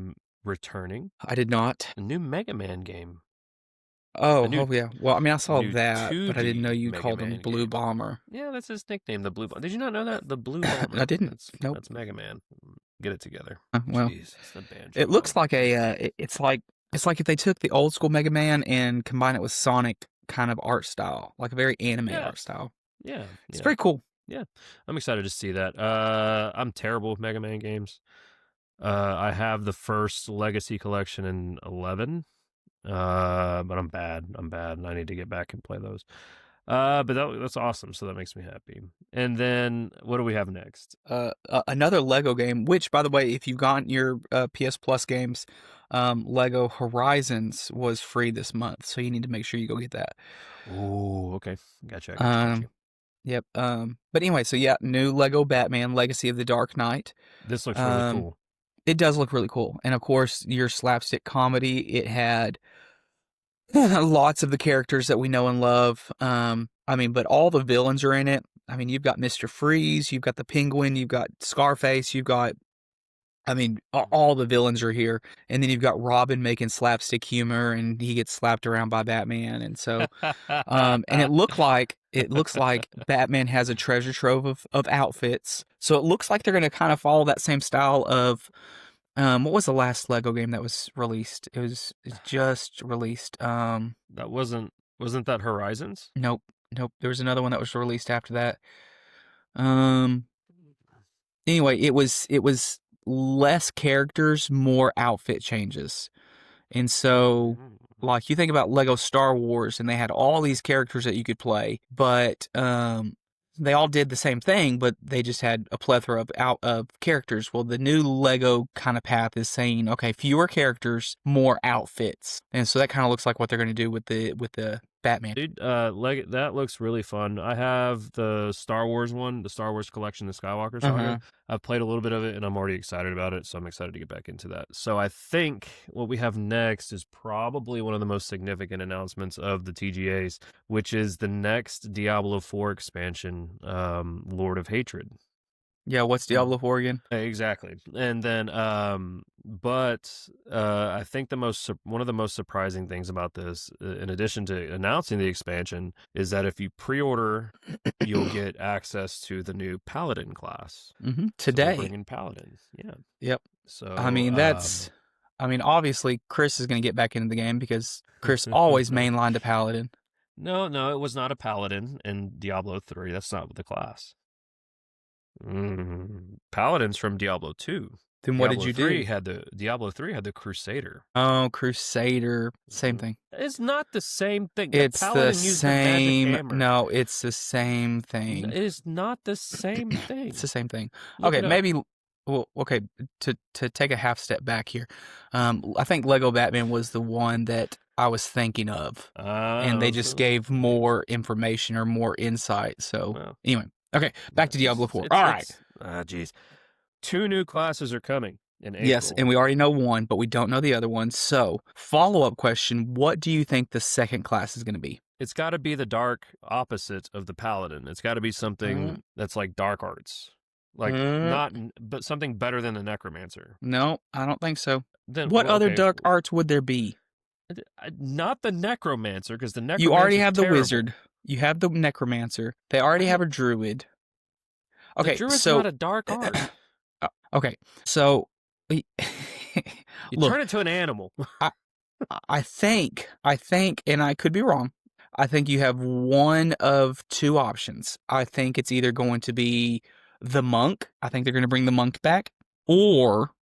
returning? I did not. A new Mega Man game. Oh yeah. Well, I saw that, but I didn't know you called him Blue Bomber. Yeah, that's his nickname, the Blue Bomber. Did you not know that? The Blue Bomber. I didn't. Nope. That's Mega Man. Get it together. Well, jeez, it's the banjo it looks like it's like if they took the old school Mega Man and combined it with Sonic kind of art style, like a very anime art style. Yeah. It's pretty cool. Yeah. I'm excited to see that. I'm terrible with Mega Man games. I have the first Legacy Collection in 11. But I'm bad. And I need to get back and play those. But that's awesome. So that makes me happy. And then what do we have next? Another Lego game, which, by the way, if you've gotten your PS Plus games, Lego Horizons was free this month. So you need to make sure you go get that. Oh, okay. Gotcha. Yep. But anyway, so yeah, new Lego Batman Legacy of the Dark Knight. This looks really cool. It does look really cool. And of course, your slapstick comedy, it had lots of the characters that we know and love. But all the villains are in it. You've got Mr. Freeze, you've got the Penguin, you've got Scarface, you've got, all the villains are here. And then you've got Robin making slapstick humor, and he gets slapped around by Batman. And so, and it looks like Batman has a treasure trove of outfits. So it looks like they're going to kind of follow that same style of, what was the last Lego game that was released? It's just released. That wasn't that Horizons? Nope. There was another one that was released after that. Anyway, it was less characters, more outfit changes. And so, like, you think about Lego Star Wars, and they had all these characters that you could play, but they all did the same thing, but they just had a plethora of characters. Well, the new Lego kind of path is saying, okay, fewer characters, more outfits. And so that kind of looks like what they're going to do with the Batman. Dude, that looks really fun. I have the Star Wars one, the Star Wars collection, the Skywalker Saga. I've played a little bit of it, and I'm already excited about it, so I'm excited to get back into that. So I think what we have next is probably one of the most significant announcements of the TGAs, which is the next Diablo IV expansion, Lord of Hatred. Yeah, what's Diablo IV again? Exactly. And then, but I think one of the most surprising things about this, in addition to announcing the expansion, is that if you pre-order, you'll get access to the new Paladin class. Today. So bringing Paladins. Yeah. Yep. So obviously Chris is going to get back into the game because Chris always mainlined a Paladin. No, it was not a Paladin in Diablo 3. That's not the class. Paladin's from Diablo 2. Then what did you do? Diablo 3 had the Crusader. Oh, Crusader. Same thing. It's not the same thing. The It's the Paladin used the magic same. hammer. No, it's the same thing. It is not the same thing. It's the same thing. Look Okay, it up. maybe. Well, okay. To take a half step back here, I think Lego Batman was the one that I was thinking of, and they just gave more information or more insight. So anyway, okay, back to Diablo 4. All right. Jeez. 2 new classes are coming in April. Yes, and we already know one, but we don't know the other one. So, follow-up question, what do you think the second class is going to be? It's got to be the dark opposite of the Paladin. It's got to be something that's like dark arts. Like but something better than the Necromancer. No, I don't think so. Then what other dark arts would there be? Not the Necromancer, because the Necromancer. You already have the Wizard. You have the Necromancer. They already have a Druid. Okay, the Druid's not a dark art. Okay, so you turn it to an animal. I think, and I could be wrong, I think you have one of two options. I think it's either going to be the monk. I think they're going to bring the monk back, or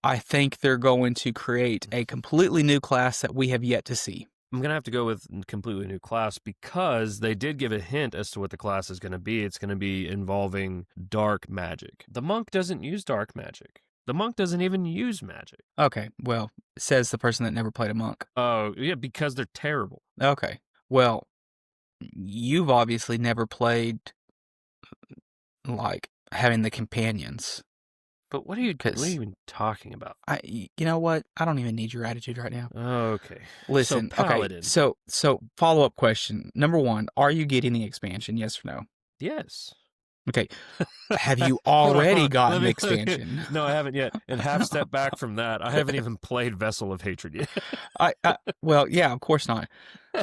I think they're going to create a completely new class that we have yet to see. I'm going to have to go with completely new class because they did give a hint as to what the class is going to be. It's going to be involving dark magic. The monk doesn't use dark magic. The monk doesn't even use magic. Okay, well, says the person that never played a monk. Oh, yeah, because they're terrible. Okay, well, you've obviously never played, like, having the companions. But what are you even talking about? You know what? I don't even need your attitude right now. Okay. Listen, so Paladin. Okay, so follow-up question. Number one, are you getting the expansion, yes or no? Yes. Okay. Have you already gotten the expansion? No, I haven't yet. And half step back from that, I haven't even played Vessel of Hatred yet. Well, yeah, of course not.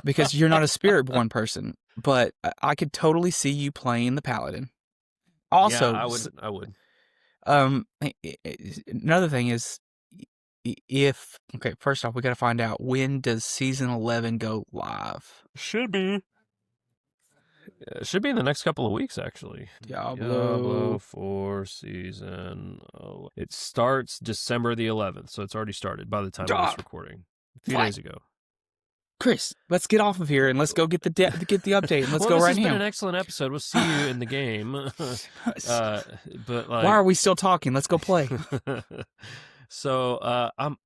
Because you're not a Spirit-born person. But I could totally see you playing the Paladin. Also, yeah, I would. Another thing is, first off, we got to find out, when does season 11 go live? Should be in the next couple of weeks, actually. Diablo 4 season. Oh, it starts December the 11th, so it's already started by the time of this recording. A few days ago. Chris, let's get off of here and let's go get the update. And let's go right now. This has been an excellent episode. We'll see you in the game. But why are we still talking? Let's go play. So I'm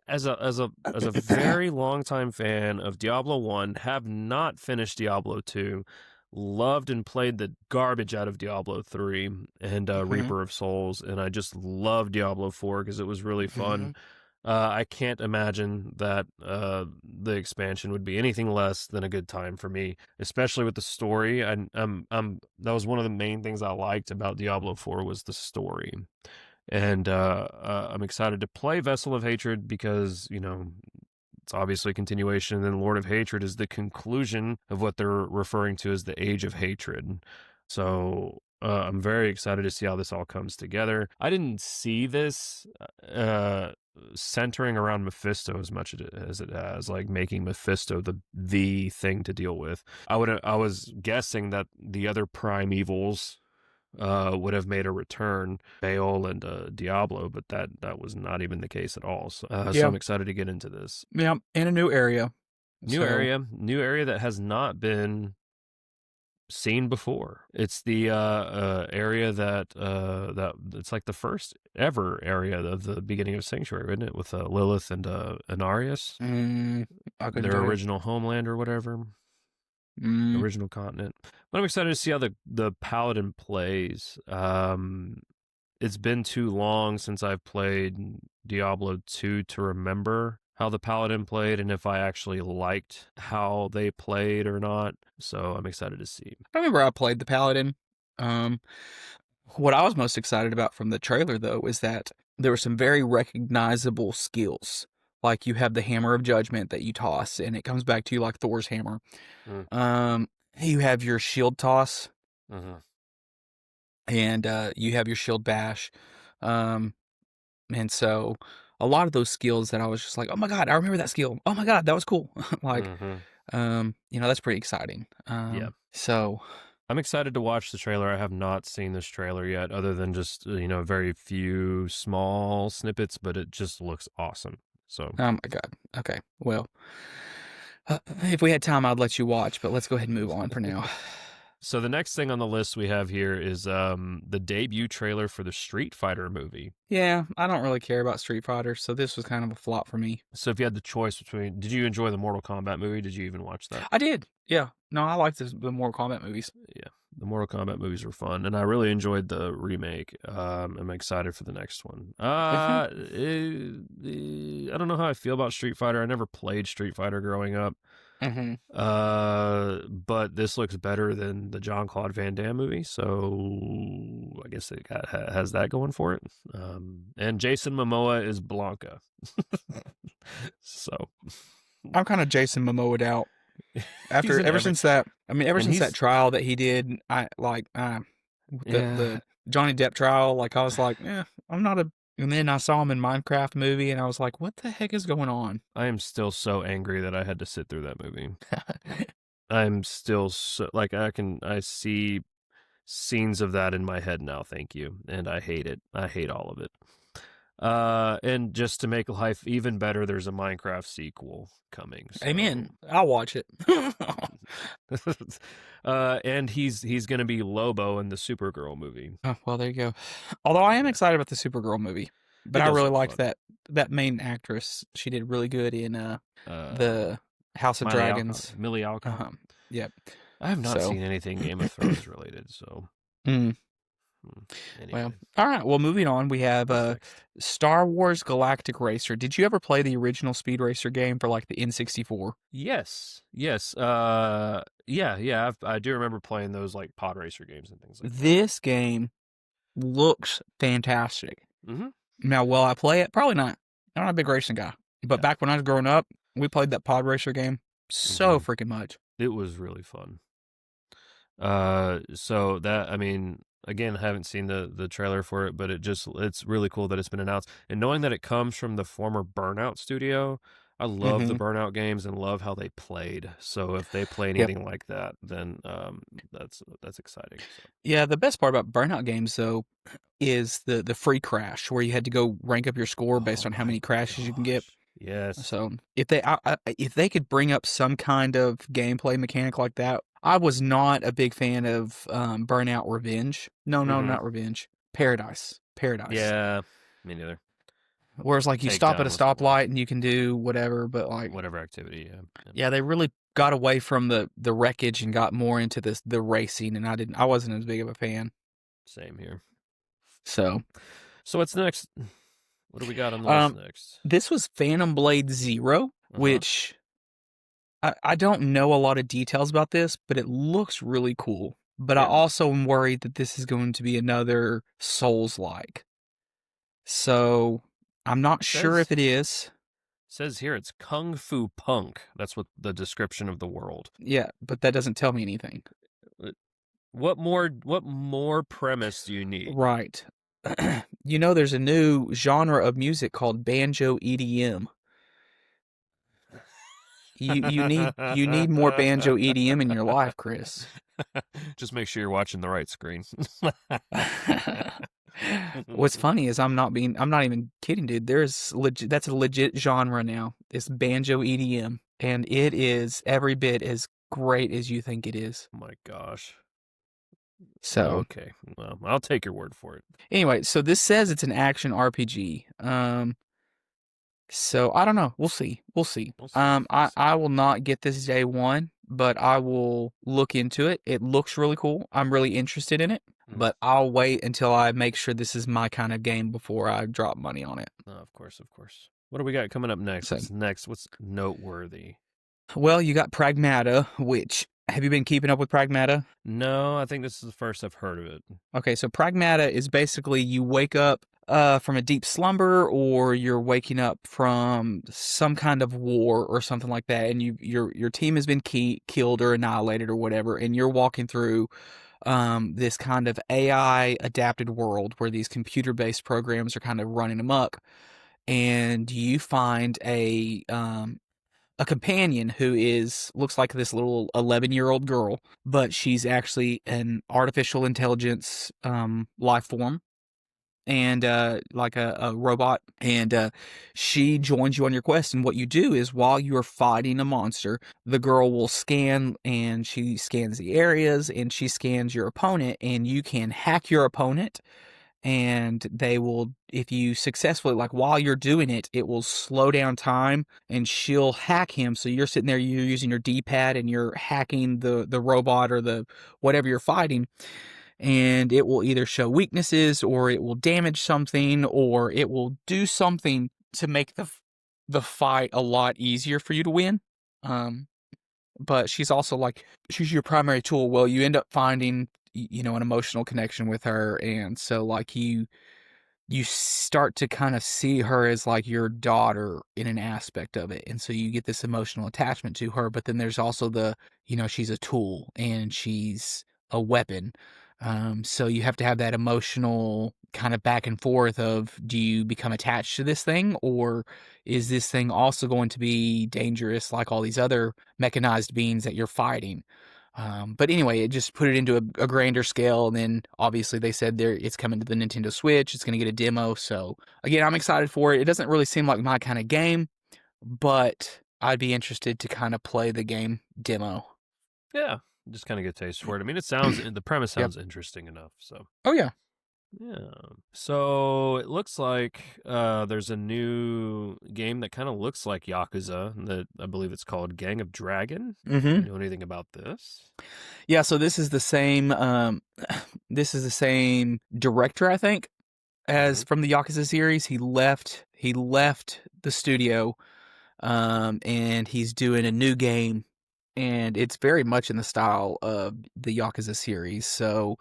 as a very longtime fan of Diablo 1, have not finished Diablo 2. Loved and played the garbage out of Diablo 3 and Reaper of Souls, and I just love Diablo 4 because it was really fun. I can't imagine that the expansion would be anything less than a good time for me, especially with the story. That was one of the main things I liked about Diablo 4 was the story. And I'm excited to play Vessel of Hatred because, it's obviously a continuation, and then Lord of Hatred is the conclusion of what they're referring to as the Age of Hatred. So I'm very excited to see how this all comes together. I didn't see this centering around Mephisto as much as it has, like making Mephisto the thing to deal with. I was guessing that the other prime evils would have made a return, Baal and Diablo, but that was not even the case at all. So, so I'm excited to get into this. Yeah, in a new area. New area that has not been seen before. It's the area that it's like the first ever area of the beginning of Sanctuary, isn't it? With Lilith and Anarius, their original homeland or whatever. Original continent. But I'm excited to see how the Paladin plays. It's been too long since I've played Diablo 2 to remember how the Paladin played and if I actually liked how they played or not. So I'm excited to see. I remember I played the Paladin. What I was most excited about from the trailer, though, is that there were some very recognizable skills. Like you have the Hammer of Judgment that you toss, and it comes back to you like Thor's hammer. You have your shield toss, and you have your shield bash. And so a lot of those skills that I was just like, oh my God, I remember that skill. Oh my God, that was cool. Like, that's pretty exciting. So I'm excited to watch the trailer. I have not seen this trailer yet, other than just very few small snippets, but it just looks awesome. So, Oh my god. Okay. Well, if we had time, I'd let you watch, but let's go ahead and move on for now. so the next thing on the list we have here is the debut trailer for the Street Fighter movie. Yeah, I don't really care about Street Fighter, so this was kind of a flop for me. So if you had the choice between, did you enjoy the Mortal Kombat movie? Did you even watch that? I did. Yeah. No, I like the Mortal Kombat movies. Yeah, the Mortal Kombat movies were fun, and I really enjoyed the remake. I'm excited for the next one. I don't know how I feel about Street Fighter. I never played Street Fighter growing up. Mm-hmm. But this looks better than the Jean-Claude Van Damme movie, so I guess it has that going for it. And Jason Momoa is Blanca. So I'm kind of Jason Momoa'd out. Ever since that trial that he did, I like the Johnny Depp trial. Like I was like, I'm not a. And then I saw him in Minecraft movie, and I was like, what the heck is going on? I am still so angry that I had to sit through that movie. I'm still so like I see scenes of that in my head now. Thank you, and I hate it. I hate all of it. And just to make life even better, there's a Minecraft sequel coming. So. Amen. I'll watch it. And he's gonna be Lobo in the Supergirl movie. Oh, well, there you go. Although I am excited about the Supergirl movie, but I really liked that main actress. She did really good in the House of Dragons. Millie Alcott. Yep. I have not seen anything Game of Thrones related, so. Anyway. Well, all right. Well, moving on, we have Star Wars Galactic Racer. Did you ever play the original Speed Racer game for like the N64? Yes. I do remember playing those like pod racer games and things like that. This game looks fantastic. Mm-hmm. Now, will I play it? Probably not. I'm not a big racing guy. But back when I was growing up, we played that pod racer game so freaking much. It was really fun. So that, I mean, again, I haven't seen the trailer for it, but it's really cool that it's been announced. And knowing that it comes from the former Burnout studio, I love the Burnout games and love how they played. So if they play anything like that, then that's exciting. So. Yeah, the best part about Burnout games though is the free crash where you had to go rank up your score based on how many crashes you can get. Yes. So if they could bring up some kind of gameplay mechanic like that. I was not a big fan of Burnout Revenge. No, not Revenge. Paradise. Yeah, me neither. Whereas like you stop at a stoplight and you can do whatever, but like whatever activity. Yeah, they really got away from the wreckage and got more into the racing, and I wasn't as big of a fan. Same here. So what's next? What do we got on the list next? This was Phantom Blade Zero, which I don't know a lot of details about this, but it looks really cool. But I also am worried that this is going to be another Souls-like. So I'm not sure if it is. Says here it's Kung Fu Punk. That's what the description of the world. Yeah, but that doesn't tell me anything. What more premise do you need? Right. There's a new genre of music called banjo EDM. You need more banjo EDM in your life, Chris. Just make sure you're watching the right screen. What's funny is I'm not even kidding, dude. That's a legit genre now. It's banjo EDM, and it is every bit as great as you think it is. Oh my gosh. So okay, well, I'll take your word for it. Anyway, so this says it's an action RPG. So I don't know. We'll see. I will not get this day one, but I will look into it. It looks really cool. I'm really interested in it, but I'll wait until I make sure this is my kind of game before I drop money on it. Of course. What do we got coming up next? What's noteworthy? Well, you got Pragmata, which... Have you been keeping up with Pragmata? No, I think this is the first I've heard of it. Okay, so Pragmata is basically you wake up from a deep slumber, or you're waking up from some kind of war or something like that, and your team has been killed or annihilated or whatever, and you're walking through this kind of AI adapted world where these computer-based programs are kind of running amok, and you find a a companion who looks like this little 11-year-old girl, but she's actually an artificial intelligence life form, and like a robot, and she joins you on your quest. And what you do is, while you're fighting a monster, the girl will scan, and she scans the areas, and she scans your opponent, and you can hack your opponent. And they will, if you successfully, like while you're doing it, it will slow down time, and she'll hack him. So you're sitting there, you're using your D-pad, and you're hacking the robot or the whatever you're fighting, and it will either show weaknesses, or it will damage something, or it will do something to make the fight a lot easier for you to win. But she's also like, she's your primary tool. Well, you end up finding, an emotional connection with her, and so like you start to kind of see her as like your daughter in an aspect of it. And so you get this emotional attachment to her, but then there's also she's a tool, and she's a weapon. So you have to have that emotional kind of back and forth of, do you become attached to this thing, or is this thing also going to be dangerous like all these other mechanized beings that you're fighting? But anyway, it just put it into a grander scale. And then obviously they said it's coming to the Nintendo Switch. It's going to get a demo. So again, I'm excited for it. It doesn't really seem like my kind of game, but I'd be interested to kind of play the game demo. Yeah, just kind of get a taste for it. I mean, the premise Yep. sounds interesting enough. So. Oh yeah. Yeah. So it looks like there's a new game that kind of looks like Yakuza that I believe it's called Gang of Dragon. Mm-hmm. You know anything about this? Yeah. So this is the same. This is the same director, I think, as from the Yakuza series. He left the studio, and he's doing a new game, and it's very much in the style of the Yakuza series. So,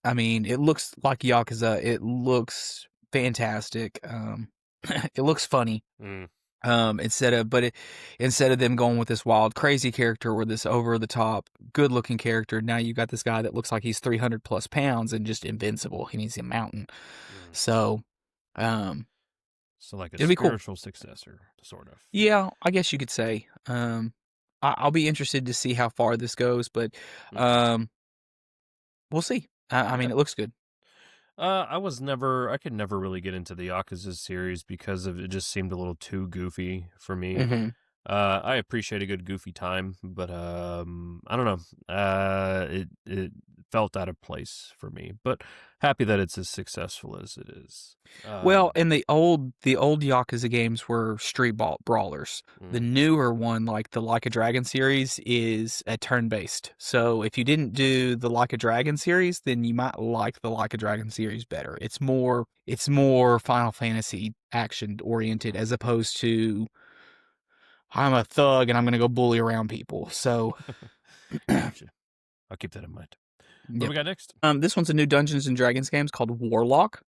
I mean, it looks like Yakuza. It looks fantastic. It looks funny. Mm. Instead of them going with this wild, crazy character or this over the top, good looking character, now you got this guy that looks like he's 300 plus pounds and just invincible. He's a mountain. So, So like a it'll be cool. spiritual successor, sort of. Yeah, I guess you could say. I'll be interested to see how far this goes, but we'll see. I mean, it looks good. I could never really get into the Yakuza series because it just seemed a little too goofy for me. Mm-hmm. I appreciate a good goofy time, but I don't know. It felt out of place for me, but happy that it's as successful as it is. Well, and the old Yakuza games were street brawlers. The newer one, like the Like a Dragon series, is a turn-based. So if you didn't do the Like a Dragon series, then you might like the Like a Dragon series better. It's more Final Fantasy action oriented, as opposed to, I'm a thug and I'm going to go bully around people. So, Gotcha. I'll keep that in mind. What do we got next? This one's a new Dungeons and Dragons game. It's called Warlock.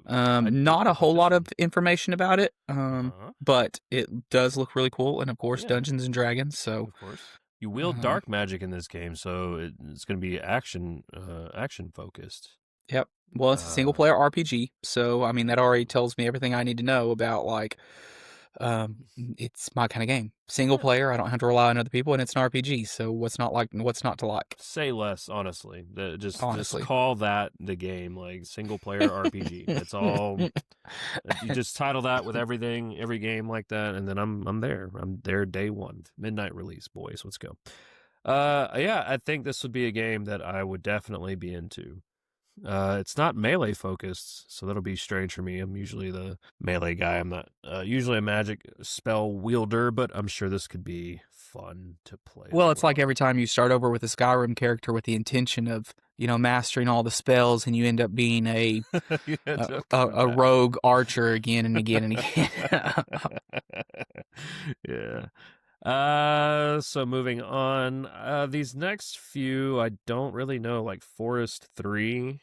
Not a whole lot of information about it, but it does look really cool. And of course, Dungeons and Dragons. So, of course, you wield dark magic in this game, so it's going to be action focused. Yep. Well, it's a single player RPG, so I mean that already tells me everything I need to know about, like, it's my kind of game. Single player, I don't have to rely on other people, and it's an RPG. So what's not to like? Say less, honestly. Just Honestly. call that the game, like single player RPG. That's all. You just title that with everything, every game like that, and then I'm there. I'm there day one, midnight release, boys. Let's go. Yeah, I think this would be a game that I would definitely be into. It's not melee focused, so that'll be strange for me. I'm usually the melee guy. I'm not usually a magic spell wielder, but I'm sure this could be fun to play. Well, it's like every time you start over with a Skyrim character with the intention of, mastering all the spells, and you end up being a rogue archer again and again and again. Yeah. So moving on, these next few, I don't really know, like Forest 3.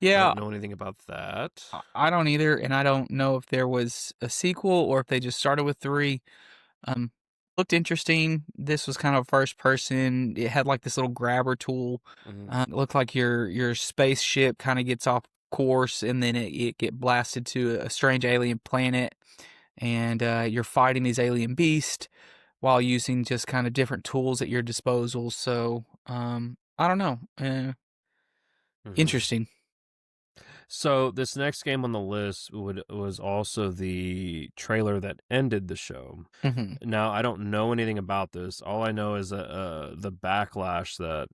Yeah. I don't know anything about that. I don't either, and I don't know if there was a sequel or if they just started with 3. Looked interesting. This was kind of first person. It had like this little grabber tool. It looked like your spaceship kind of gets off course, and then it get blasted to a strange alien planet. and you're fighting these alien beasts while using just kind of different tools at your disposal. So I don't know. Mm-hmm. Interesting. So this next game on the list was also the trailer that ended the show. Hmm. Now I don't know anything about this. All I know is that the backlash that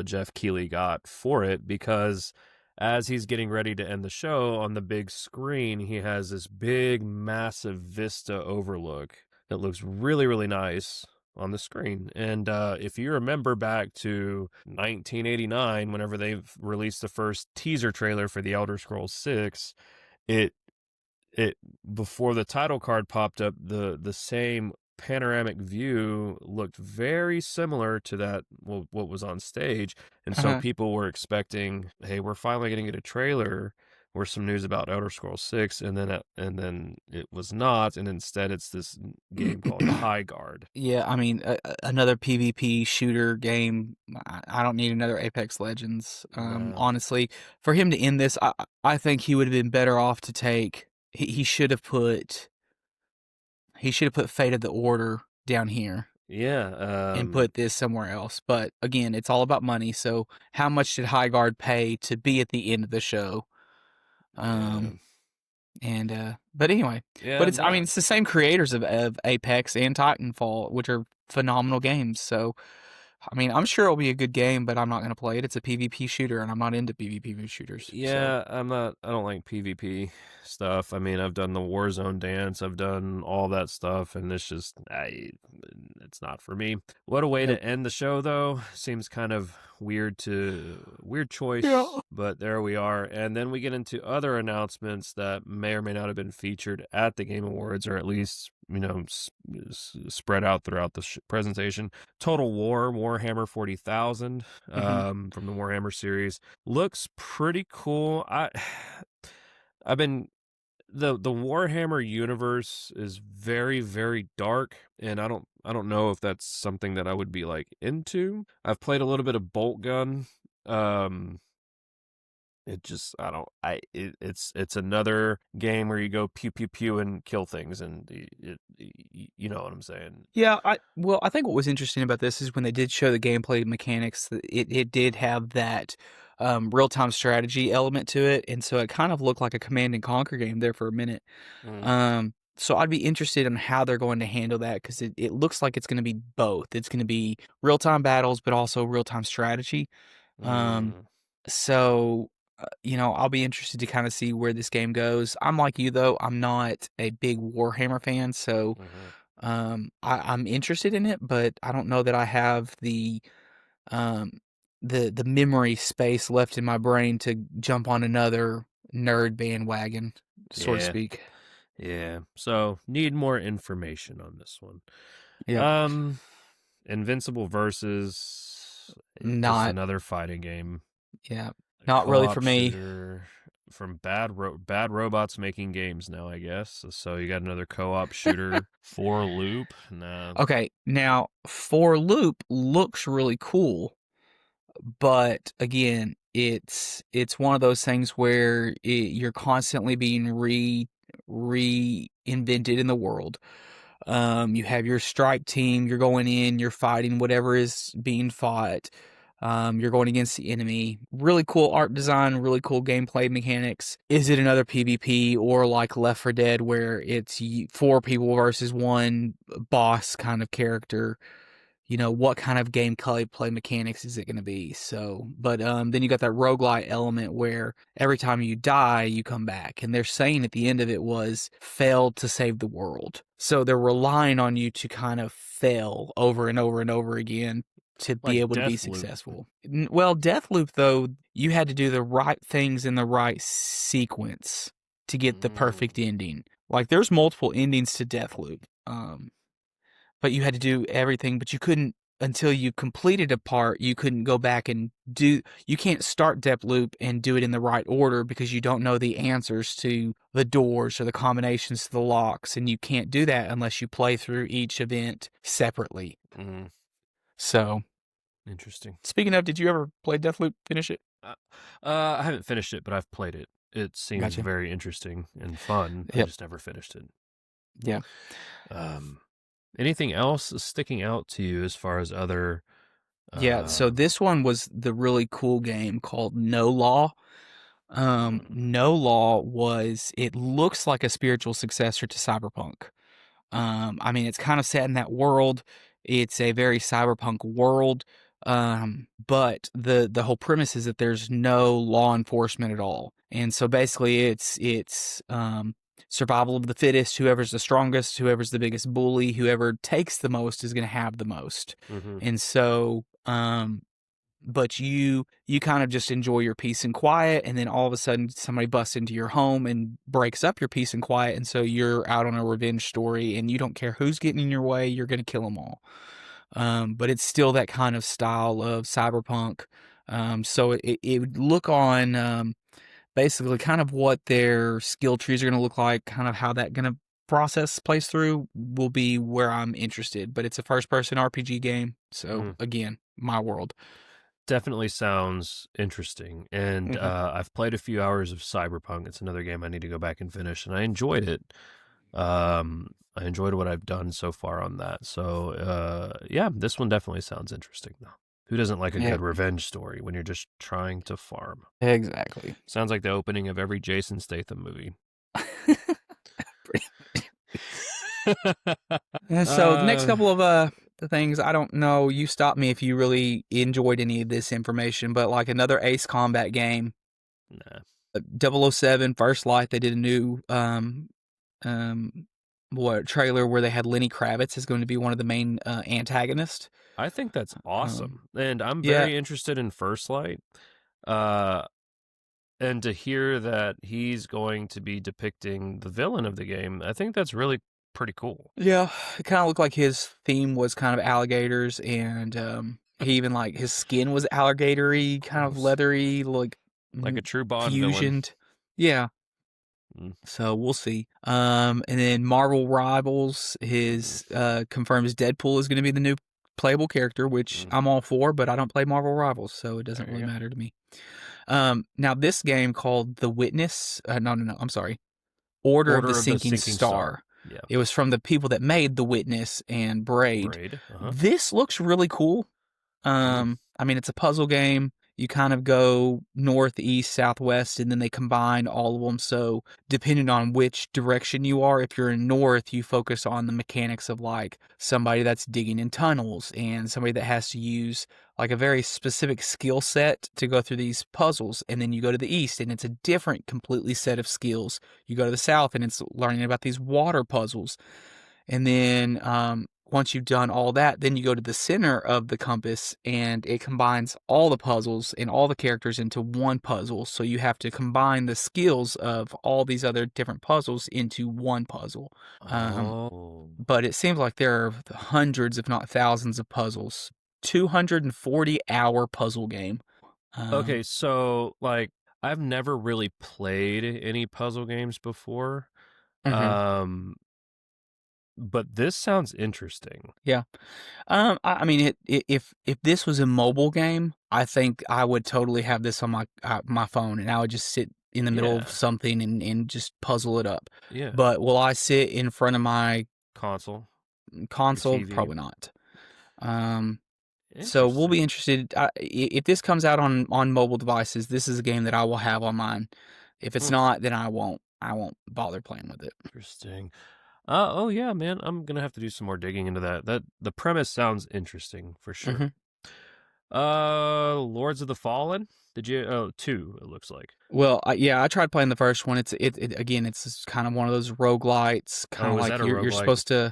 Jeff Keighley got for it, because as he's getting ready to end the show on the big screen, he has this big, massive vista overlook that looks really, really nice on the screen. And if you remember back to 1989, whenever they released the first teaser trailer for The Elder Scrolls 6, it it before the title card popped up, the same panoramic view looked very similar to that what was on stage, and so Uh-huh. people were expecting, hey, we're finally going to get a trailer or some news about Elder Scrolls 6, and then it was not, and instead it's this game called High Guard. Yeah, I mean, another PvP shooter game. I don't need another Apex Legends. No. Honestly, for him to end this, I think he would have been better off to take. He should have put. He should have put Fate of the Order down here Yeah. and put this somewhere else. But again, it's all about money. So how much did Highguard pay to be at the end of the show? Yeah. But anyway, Yeah. but it's, I No. mean, it's the same creators of Apex and Titanfall, which are phenomenal games. So I mean, I'm sure it'll be a good game, but I'm not going to play it. It's a PvP shooter, and I'm not into PvP shooters. So Yeah, I'm not. I don't like PvP stuff. I mean, I've done the Warzone dance. I've done all that stuff, and it's not for me. What a way nope. to end the show, though. Seems kind of weird Yeah. choice, but there we are. And then we get into other announcements that may or may not have been featured at the Game Awards, or at least spread out throughout the presentation. Total War, Warhammer 40,000, Hmm. from the Warhammer series, looks pretty cool. I've been the Warhammer universe is very, very dark, and I don't know if that's something that I would be like into. I've played a little bit of Bolt Gun. It just I don't I it, it's another game where you go pew pew pew and kill things, and you know what I'm saying. Yeah, I think what was interesting about this is when they did show the gameplay mechanics, it did have that real time strategy element to it, and so it kind of looked like a Command and Conquer game there for a minute. Mm, So I'd be interested in how they're going to handle that because it looks like it's going to be both. It's going to be real time battles, but also real time strategy. Um, mm, so, I'll be interested to kind of see where this game goes. I'm like you though; I'm not a big Warhammer fan, so mhm. I'm interested in it, but I don't know that I have um, the memory space left in my brain to jump on another nerd bandwagon, so to Yeah, speak. yeah. So need more information on this one. Yep, Um, Invincible versus just not another fighting game, yeah, a not really for co-op me. shooter from Bad Robots making games now, I guess. So you got another co-op shooter for Loop. Nah. Okay, now for Loop looks really cool, but again, it's one of those things where you're constantly being reinvented in the world. You have your strike team. You're going in. You're fighting whatever is being fought. You're going against the enemy. Really cool art design. Really cool gameplay mechanics. Is it another PvP or like Left 4 Dead where it's four people versus one boss kind of character? What kind of gameplay play mechanics is it going to be? So, but then you got that roguelite element where every time you die, you come back. And they're saying at the end of it was failed to save the world. So they're relying on you to kind of fail over and over and over again to be Like able to be Deathloop. successful. Well, Deathloop, though, you had to do the right things in the right sequence to get the Mm, perfect ending. Like there's multiple endings to Deathloop. But you had to do everything, but you couldn't until you completed a part, you couldn't go back and you can't start Deathloop and do it in the right order because you don't know the answers to the doors or the combinations to the locks, and you can't do that unless you play through each event separately. mm, So, interesting. speaking of, did you ever play Deathloop, finish it? Uh, I haven't finished it, but I've played it. It seems Gotcha. very interesting and fun. I Yep. just never finished it. Yeah. Anything else sticking out to you as far as other? Yeah. So this one was the really cool game called No Law. No Law it looks like a spiritual successor to Cyberpunk. I mean, it's kind of set in that world. It's a very cyberpunk world. But the whole premise is that there's no law enforcement at all. And so basically it's survival of the fittest, whoever's the strongest, whoever's the biggest bully, whoever takes the most is going to have the most. Mm-hmm. And so but you kind of just enjoy your peace and quiet, and then all of a sudden somebody busts into your home and breaks up your peace and quiet, and so you're out on a revenge story, and you don't care who's getting in your way, you're going to kill them all. But it's still that kind of style of cyberpunk. So it would look on basically kind of what their skill trees are going to look like, kind of how that going to process plays through will be where I'm interested. But it's a first person RPG game, so again, my world. Definitely sounds interesting. And I've played a few hours of Cyberpunk. It's another game I need to go back and finish, and I enjoyed it. I enjoyed what I've done so far on that. So yeah, this one definitely sounds interesting though. Who doesn't like a good revenge story when you're just trying to farm? Exactly. Sounds like the opening of every Jason Statham movie. So the next couple of the things, I don't know, you stop me if you really enjoyed any of this information, but like another Ace Combat game. Nah. 007 First Light, they did a new trailer where they had Lenny Kravitz is going to be one of the main antagonists. I think that's awesome. And I'm very interested in First Light. And to hear that he's going to be depicting the villain of the game, I think that's really pretty cool. Yeah, it kind of looked like his theme was kind of alligators, and he even like his skin was alligatory, kind of leathery, like a true Bond fusioned. villain. Yeah. So we'll see. And then Marvel Rivals, his confirms Deadpool is going to be the new playable character, which I'm all for, but I don't play Marvel Rivals, so it doesn't really matter to me. Now this game called The Witness, no, I'm sorry, Order of the Sinking Star. Yeah. It was from the people that made The Witness and Braid. This looks really cool. I mean, it's a puzzle game. You kind of go north, east, southwest, and then they combine all of them. So depending on which direction you are, if you're in north, you focus on the mechanics of like somebody that's digging in tunnels and somebody that has to use like a very specific skill set to go through these puzzles. And then you go to the east and it's a different completely set of skills. You go to the south and it's learning about these water puzzles. And then once you've done all that, then you go to the center of the compass and it combines all the puzzles and all the characters into one puzzle. So you have to combine the skills of all these other different puzzles into one puzzle. But it seems like there are hundreds, if not thousands, of puzzles. 240-hour puzzle game. Okay, so like I've never really played any puzzle games before. But this sounds interesting. Yeah. I mean, if this was a mobile game, I think I would totally have this on my phone, and I would just sit in the middle of something and just puzzle it up. Yeah. But will I sit in front of my console? Probably not. So we'll be interested. If this comes out on mobile devices, this is a game that I will have on mine. If it's not, then I won't bother playing with it. Interesting. Oh yeah, man. I'm gonna have to do some more digging into that. The premise sounds interesting for sure. Lords of the Fallen. Did you? Oh, 2. It looks like. Well, I tried playing the first one. It's kind of one of those roguelites. Kind of like you're supposed to.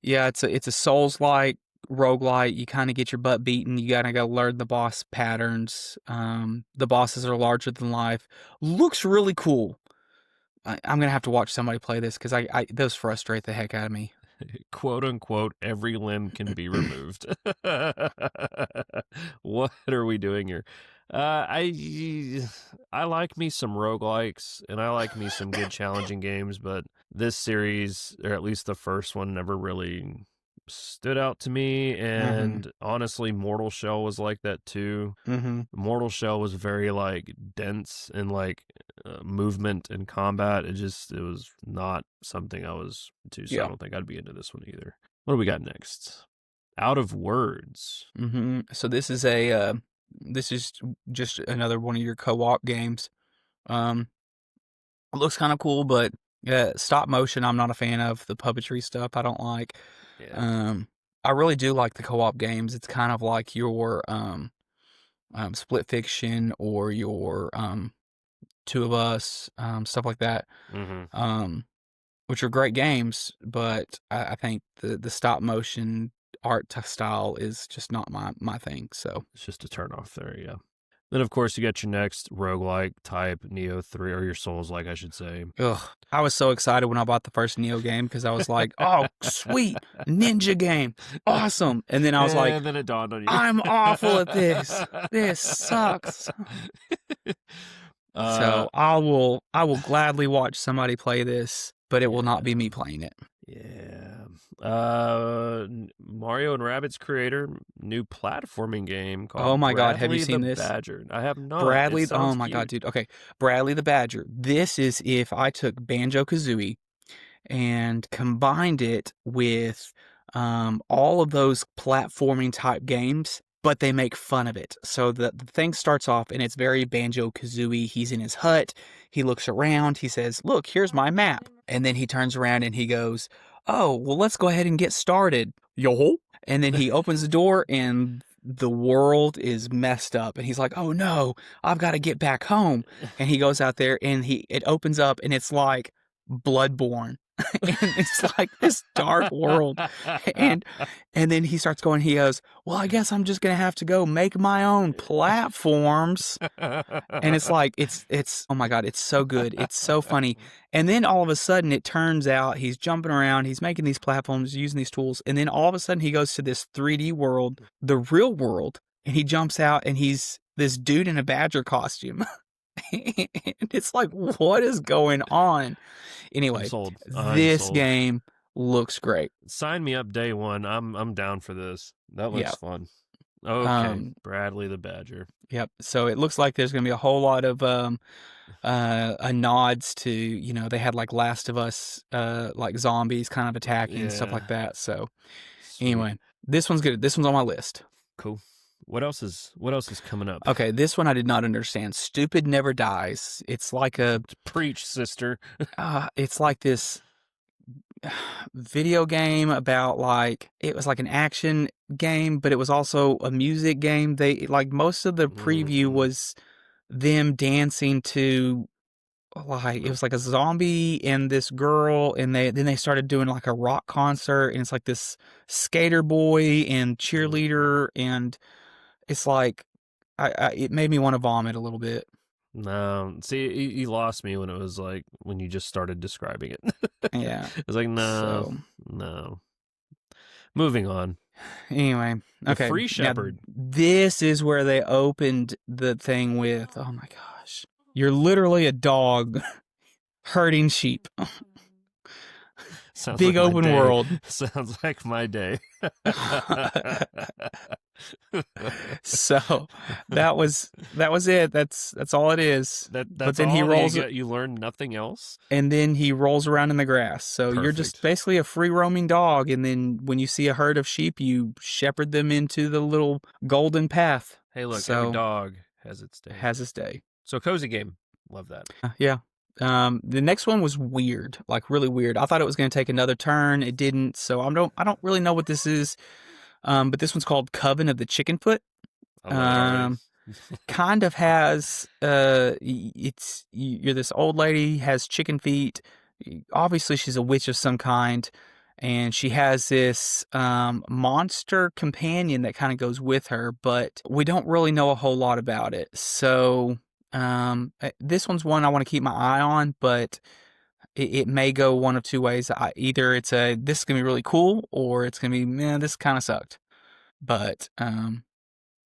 Yeah, it's a Souls-like roguelite. You kind of get your butt beaten. You gotta go learn the boss patterns. The bosses are larger than life. Looks really cool. I'm gonna have to watch somebody play this because those frustrate the heck out of me. "Quote unquote," every limb can be removed. What are we doing here? I like me some roguelikes, and I like me some good challenging games, but this series, or at least the first one, never really stood out to me, and honestly, Mortal Shell was like that too. Mortal Shell was very like dense and like movement and combat. It was not something I was into, so I don't think I'd be into this one either. What do we got next? Out of Words. So this is this is just another one of your co-op games. It looks kind of cool, but stop motion I'm not a fan of. The puppetry stuff I don't like. Yeah. I really do like the co-op games. It's kind of like your Split Fiction or your Two of Us, stuff like that. Which are great games, but I think the stop motion art style is just not my thing. So it's just a turn off there, yeah. Then, of course, you got your next roguelike type, Neo 3, or your Souls-like, I should say. Ugh. I was so excited when I bought the first Neo game because I was like, oh, sweet, ninja game. Awesome. And then I was like, and then it dawned on you. I'm awful at this. This sucks. So I will gladly watch somebody play this, but it will not be me playing it. Yeah. Mario and Rabbids creator, new platforming game called Oh my God, Bradley have you seen the this? Badger. I have not. Bradley, oh my God, dude. Okay, Bradley the Badger. This is if I took Banjo-Kazooie and combined it with all of those platforming type games, but they make fun of it. So the thing starts off and it's very Banjo-Kazooie. He's in his hut. He looks around. He says, look, here's my map. And then he turns around and he goes, oh, well, let's go ahead and get started. Yo. And then he opens the door and the world is messed up. And he's like, oh no, I've got to get back home. And he goes out there and it opens up and it's like Bloodborne. And it's like this dark world. And then he starts going, he goes, well, I guess I'm just going to have to go make my own platforms. And it's like, it's, oh my God, it's so good. It's so funny. And then all of a sudden it turns out he's jumping around, he's making these platforms, using these tools. And then all of a sudden he goes to this 3D world, the real world, and he jumps out and he's this dude in a badger costume. And it's like, what is going on? Anyway, this game looks great. Sign me up day one. I'm down for this. That looks fun. Okay, Bradley the Badger. Yep. So it looks like there's going to be a whole lot of nods to, you know, they had like Last of Us, like zombies kind of attacking and stuff like that. So anyway, this one's good. This one's on my list. Cool. What else is coming up? Okay, this one I did not understand. Stupid Never Dies. It's like a preach, sister. It's like this video game about like it was like an action game, but it was also a music game. They like most of the preview was them dancing to like it was like a zombie and this girl, and then they started doing like a rock concert, and it's like this skater boy and cheerleader, and it's like, it made me want to vomit a little bit. No, see, you lost me when it was like when you just started describing it. Yeah, it was like no. Moving on. Anyway, okay. The Free Shepherd. Now, this is where they opened the thing with. Oh my gosh, you're literally a dog herding sheep. Sounds big like open world. Sounds like my day. So that was it. That's all it is. But then he rolls. You learn nothing else. And then he rolls around in the grass. So you're just basically a free roaming dog. And then when you see a herd of sheep, you shepherd them into the little golden path. Hey, look, every dog has its day. Has its day. So cozy game. Love that. Yeah. The next one was weird, like really weird. I thought it was going to take another turn. It didn't. So I don't really know what this is. But this one's called Coven of the Chicken Foot. Kind of has, you're this old lady, has chicken feet. Obviously she's a witch of some kind. And she has this, monster companion that kind of goes with her, but we don't really know a whole lot about it. So, this one's one I want to keep my eye on, but it may go one of two ways. Either it's this is going to be really cool, or it's going to be, this kind of sucked. But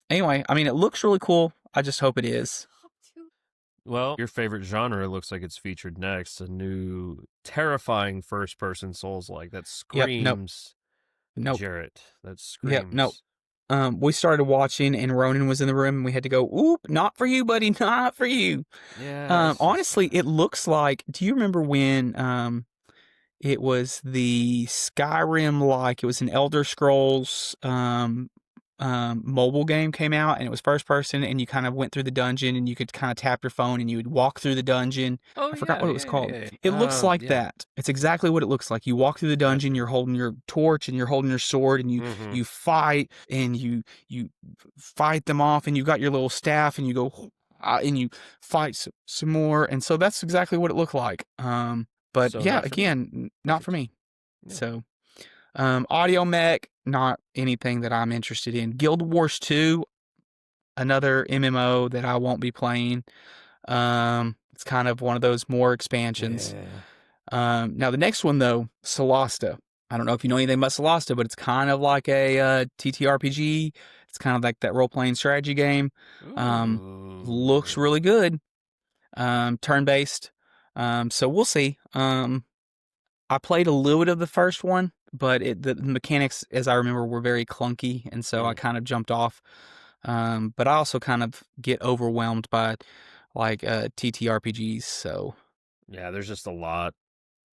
anyway, I mean, it looks really cool. I just hope it is. Well, your favorite genre looks like it's featured next. A new terrifying first-person Souls-like that screams Nope. Jarrett. That Yep. Nope. screams. We started watching, and Ronan was in the room, and we had to go, oop, not for you, buddy, not for you. Yeah, it's just Honestly, it looks like, do you remember when it was the Skyrim, like it was an Elder Scrolls mobile game came out, and it was first person, and you kind of went through the dungeon, and you could kind of tap your phone, and you would walk through the dungeon. oh I forgot yeah, what it was yeah, called. yeah, It looks like yeah. that. It's exactly what it looks like. You walk through the dungeon, Gotcha. you're holding your torch, and you're holding your sword, and Mm-hmm. you fight, and you fight them off, and you got your little staff, and you go and you fight some more, and so that's exactly what it looked like. But So yeah, not for me. again, not for Perfect. me. Yeah. So, audio mech, not anything that I'm interested in. Guild Wars 2, another MMO that I won't be playing. It's kind of one of those more expansions. Yeah. Now the next one though, Solasta. I don't know if you know anything about Solasta, but it's kind of like a TTRPG. It's kind of like that role-playing strategy game. Looks Ooh. really good. Turn-based. So we'll see. I played a little bit of the first one, but the mechanics, as I remember, were very clunky, and so I Mm. kind of jumped off. But I also kind of get overwhelmed by like TTRPGs. So Yeah, there's just a lot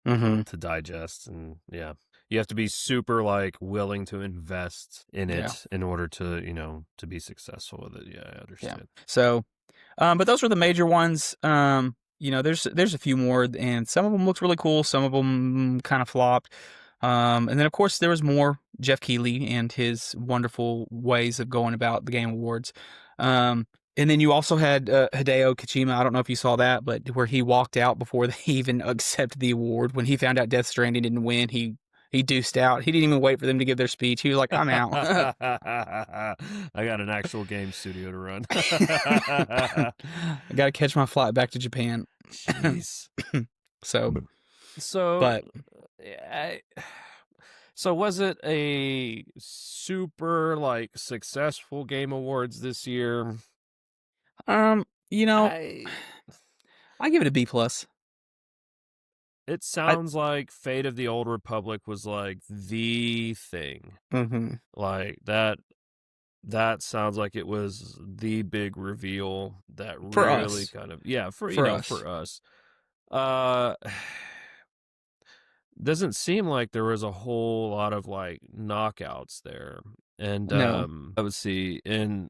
hmm to digest, and yeah, you have to be super like willing to invest in yeah, it in order to to be successful with it. Yeah, I yeah. understand. So, but those were the major ones. There's a few more, and some of them looked really cool. Some of them kind of flopped. And then of course there was more Jeff Keighley and his wonderful ways of going about the Game Awards. Um, and then you also had Hideo Kojima. I don't know if you saw that, but where he walked out before they even accepted the award. When he found out Death Stranding didn't win, he deuced out. He didn't even wait for them to give their speech. He was like, "I'm out." I got an actual game studio to run. I got to catch my flight back to Japan. Jeez. So, So, but I, so was it a super like successful Game Awards this year? you know, I I give it a B plus. It I sounds like Fate of the Old Republic was like the thing. hmm Like that sounds like it was the big reveal that for really us, kind of for for us. for us. Uh doesn't seem like there was a whole lot of like knockouts there. And No. I would see and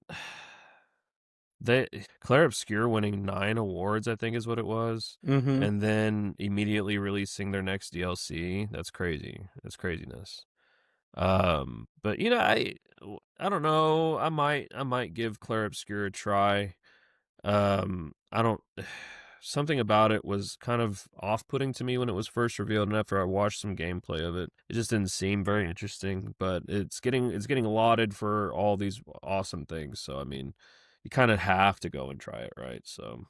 they Claire Obscure winning 9 awards, I think is what it was. hmm And then immediately releasing their next DLC. That's crazy. That's craziness. But I don't know. I might give Claire Obscure a try. I don't something about it was kind of off-putting to me when it was first revealed, and after I watched some gameplay of it, it just didn't seem very interesting, but it's getting lauded for all these awesome things. So I mean, you kind of have to go and try it, right? So,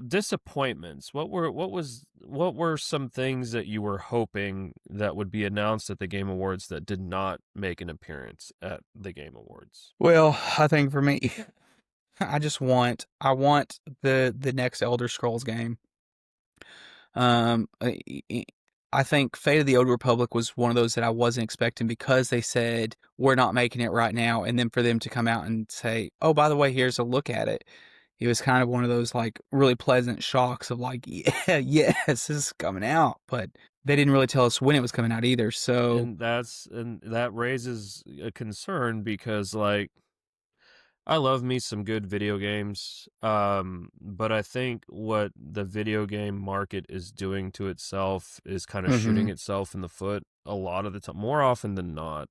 disappointments. What were some things that you were hoping that would be announced at the Game Awards that did not make an appearance at the Game Awards? Well, I think for me, I want the next Elder Scrolls game. Um, I, I think Fate of the Old Republic was one of those that I wasn't expecting because they said we're not making it right now, and then for them to come out and say, "Oh, by the way, here's a look at it." It was kind of one of those like really pleasant shocks of like, "Yeah, yes, this is coming out," but they didn't really tell us when it was coming out either. So, And that raises a concern because like I love me some good video games, but I think what the video game market is doing to itself is kind of shooting hmm itself in the foot a lot of the time, more often than not.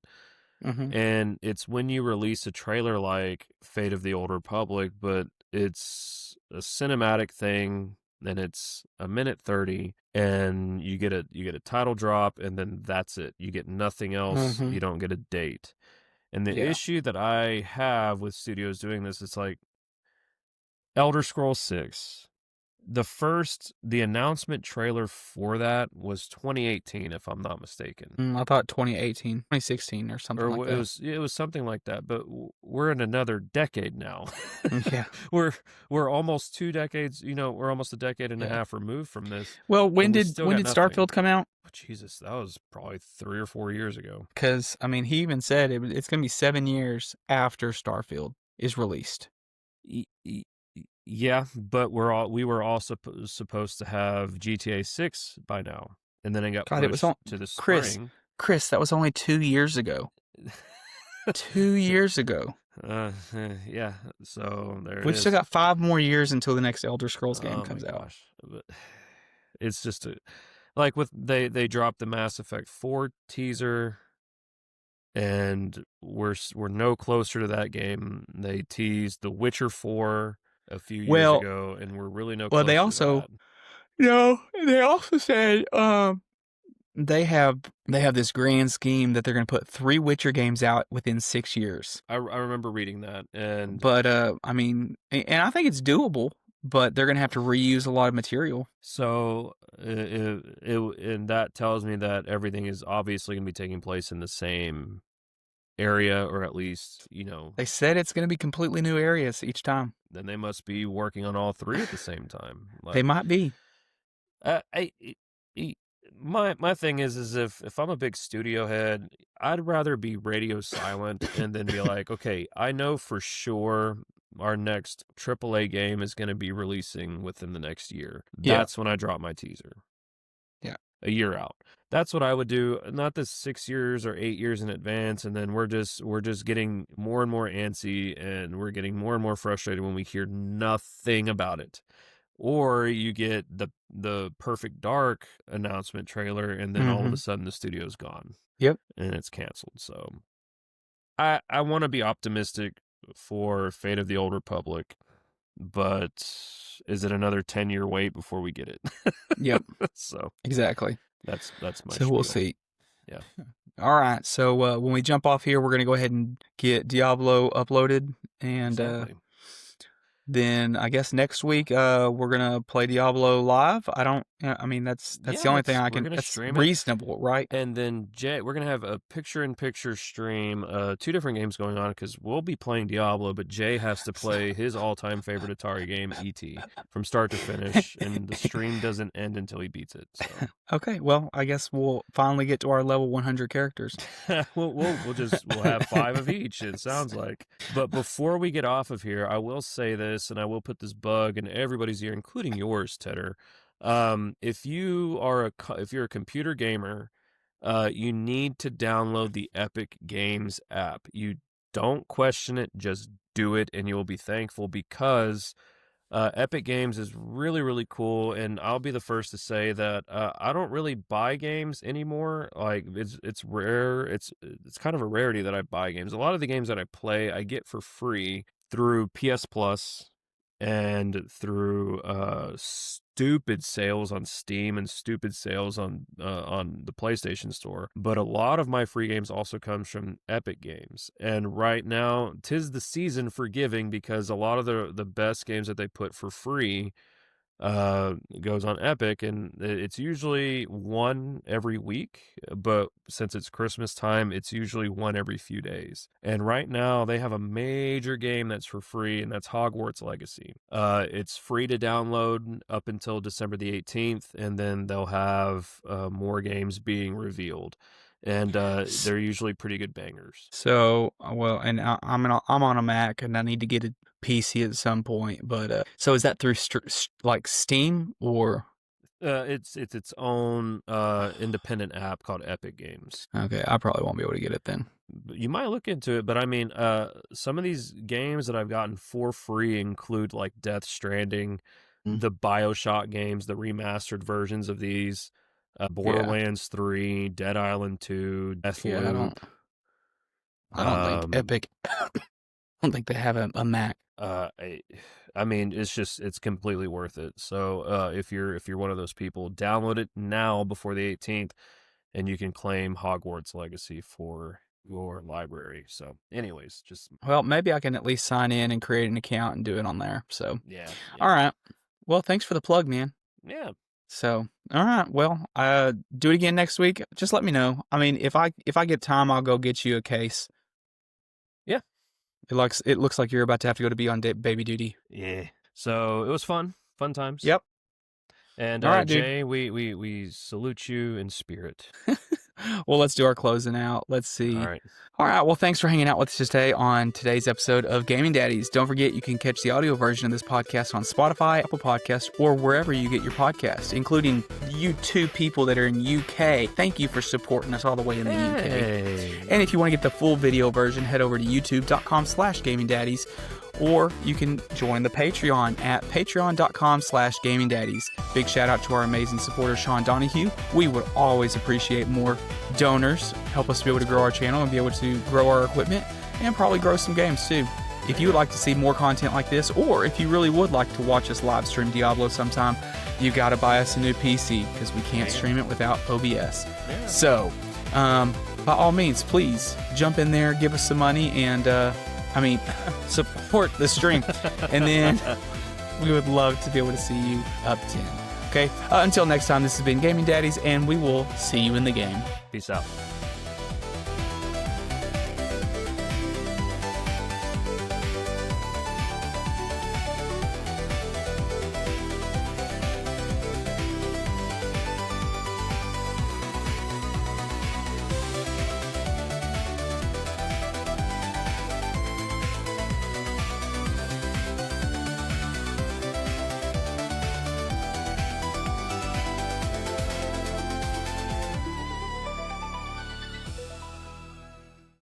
hmm And it's when you release a trailer like Fate of the Old Republic, but it's a cinematic thing and it's a minute 30 and you get a title drop and then that's it. You get nothing else. hmm You don't get a date. And the yeah, issue that I have with studios doing this is like Elder Scrolls 6. the announcement trailer for that was 2018, if I'm not mistaken. I thought 2018, 2016 or something like that. It was something like that, but we're in another decade now. Yeah. We're almost 2 decades, we're almost a decade and a Yeah. half removed from this. Well, when and we did still got nothing. Starfield come out? Oh, Jesus, that was probably 3 or 4 years ago. Because I mean, he even said it's going to be 7 years after Starfield is released. Yeah, but we were all supposed to have GTA 6 by now, and then it got God, it was pushed on to the Chris. spring. Chris, that was only 2 years ago. 2 years ago. Yeah. So there We've it is. still got 5 more years until the next Elder Scrolls game comes out. But it's just like with they dropped the Mass Effect 4 teaser, and we're no closer to that game. They teased The Witcher 4 a few years ago, and we're really no closer they also, to that. they also said they have this grand scheme that they're going to put 3 Witcher games out within 6 years. I remember reading that, but I mean, and I think it's doable, but they're going to have to reuse a lot of material. So and that tells me that everything is obviously going to be taking place in the same area, or at least, They said it's going to be completely new areas each time. Then they must be working on all 3 at the same time. They might be. My thing is if I'm a big studio head, I'd rather be radio silent and then be like, okay, I know for sure our next AAA game is going to be releasing within the next year. That's when I drop my teaser. Yeah. A year out. That's what I would do. Not this 6 years or 8 years in advance, and then we're just getting more and more antsy, and we're getting more and more frustrated when we hear nothing about it. Or you get the Perfect Dark announcement trailer, and then all of a sudden the studio's gone. Yep. And it's canceled. So I want to be optimistic for Fate of the Old Republic, but is it another 10-year wait before we get it? Yep. So exactly. That's my So we'll see. Yeah. All right. So when we jump off here, we're going to go ahead and get Diablo uploaded, and then I guess next week we're gonna play Diablo live. I mean that's the only thing I can. That's reasonable, right? And then Jay, we're gonna have a picture-in-picture stream, 2 different games going on, because we'll be playing Diablo, but Jay has to play his all-time favorite Atari game, E.T., from start to finish, and the stream doesn't end until he beats it. So. Okay, well I guess we'll finally get to our level 100 characters. we'll have 5 of each. It sounds like. But before we get off of here, I will say this. And I will put this bug in everybody's ear, including yours, Tedder. If you're a computer gamer, you need to download the Epic Games app. You don't question it, just do it, and you will be thankful, because Epic Games is really, really cool. And I'll be the first to say that I don't really buy games anymore. Like it's rare. It's kind of a rarity that I buy games. A lot of the games that I play, I get for free through PS Plus and through stupid sales on Steam and stupid sales on the PlayStation Store. But a lot of my free games also comes from Epic Games. And right now, 'tis the season for giving, because a lot of the best games that they put for free goes on Epic, and it's usually one every week, but since it's Christmas time, it's usually one every few days. And right now they have a major game that's for free, and that's Hogwarts Legacy. It's free to download up until December the 18th, and then they'll have more games being revealed. And they're usually pretty good bangers. So, well, and I'm on a Mac, and I need to get a PC at some point. But so is that through like Steam, or? It's its own independent app called Epic Games. Okay, I probably won't be able to get it then. You might look into it, but I mean, some of these games that I've gotten for free include like Death Stranding, the BioShock games, the remastered versions of these, Borderlands 3, Dead Island 2, Deathloop. I don't think Epic. I don't think they have a Mac. I mean, it's completely worth it. So if you're one of those people, download it now before the 18th, and you can claim Hogwarts Legacy for your library. So anyways, well, maybe I can at least sign in and create an account and do it on there. So yeah. All right. Well, thanks for the plug, man. Yeah. So, all right. Well, do it again next week. Just let me know. I mean, if I get time, I'll go get you a case. Yeah. It looks like you're about to have to go to be on baby duty. Yeah. So it was fun times. Yep. And all right, Jay, we salute you in spirit. Well, let's do our closing out. Let's see. All right. All right. Well, thanks for hanging out with us today on today's episode of Gaming Daddies. Don't forget, you can catch the audio version of this podcast on Spotify, Apple Podcasts, or wherever you get your podcasts, including you two people that are in UK. Thank you for supporting us all the way in the UK. And if you want to get the full video version, head over to youtube.com/gamingdaddies. Or you can join the Patreon at patreon.com/gamingdaddies. Big shout out to our amazing supporter, Sean Donahue. We would always appreciate more donors. Help us to be able to grow our channel and be able to grow our equipment and probably grow some games too. If you would like to see more content like this, or if you really would like to watch us live stream Diablo sometime, you got to buy us a new PC because we can't stream it without OBS. Yeah. So, by all means, please jump in there, give us some money, and support the stream. And then we would love to be able to see you up 10. Okay? Until next time, this has been Gaming Daddies, and we will see you in the game. Peace out.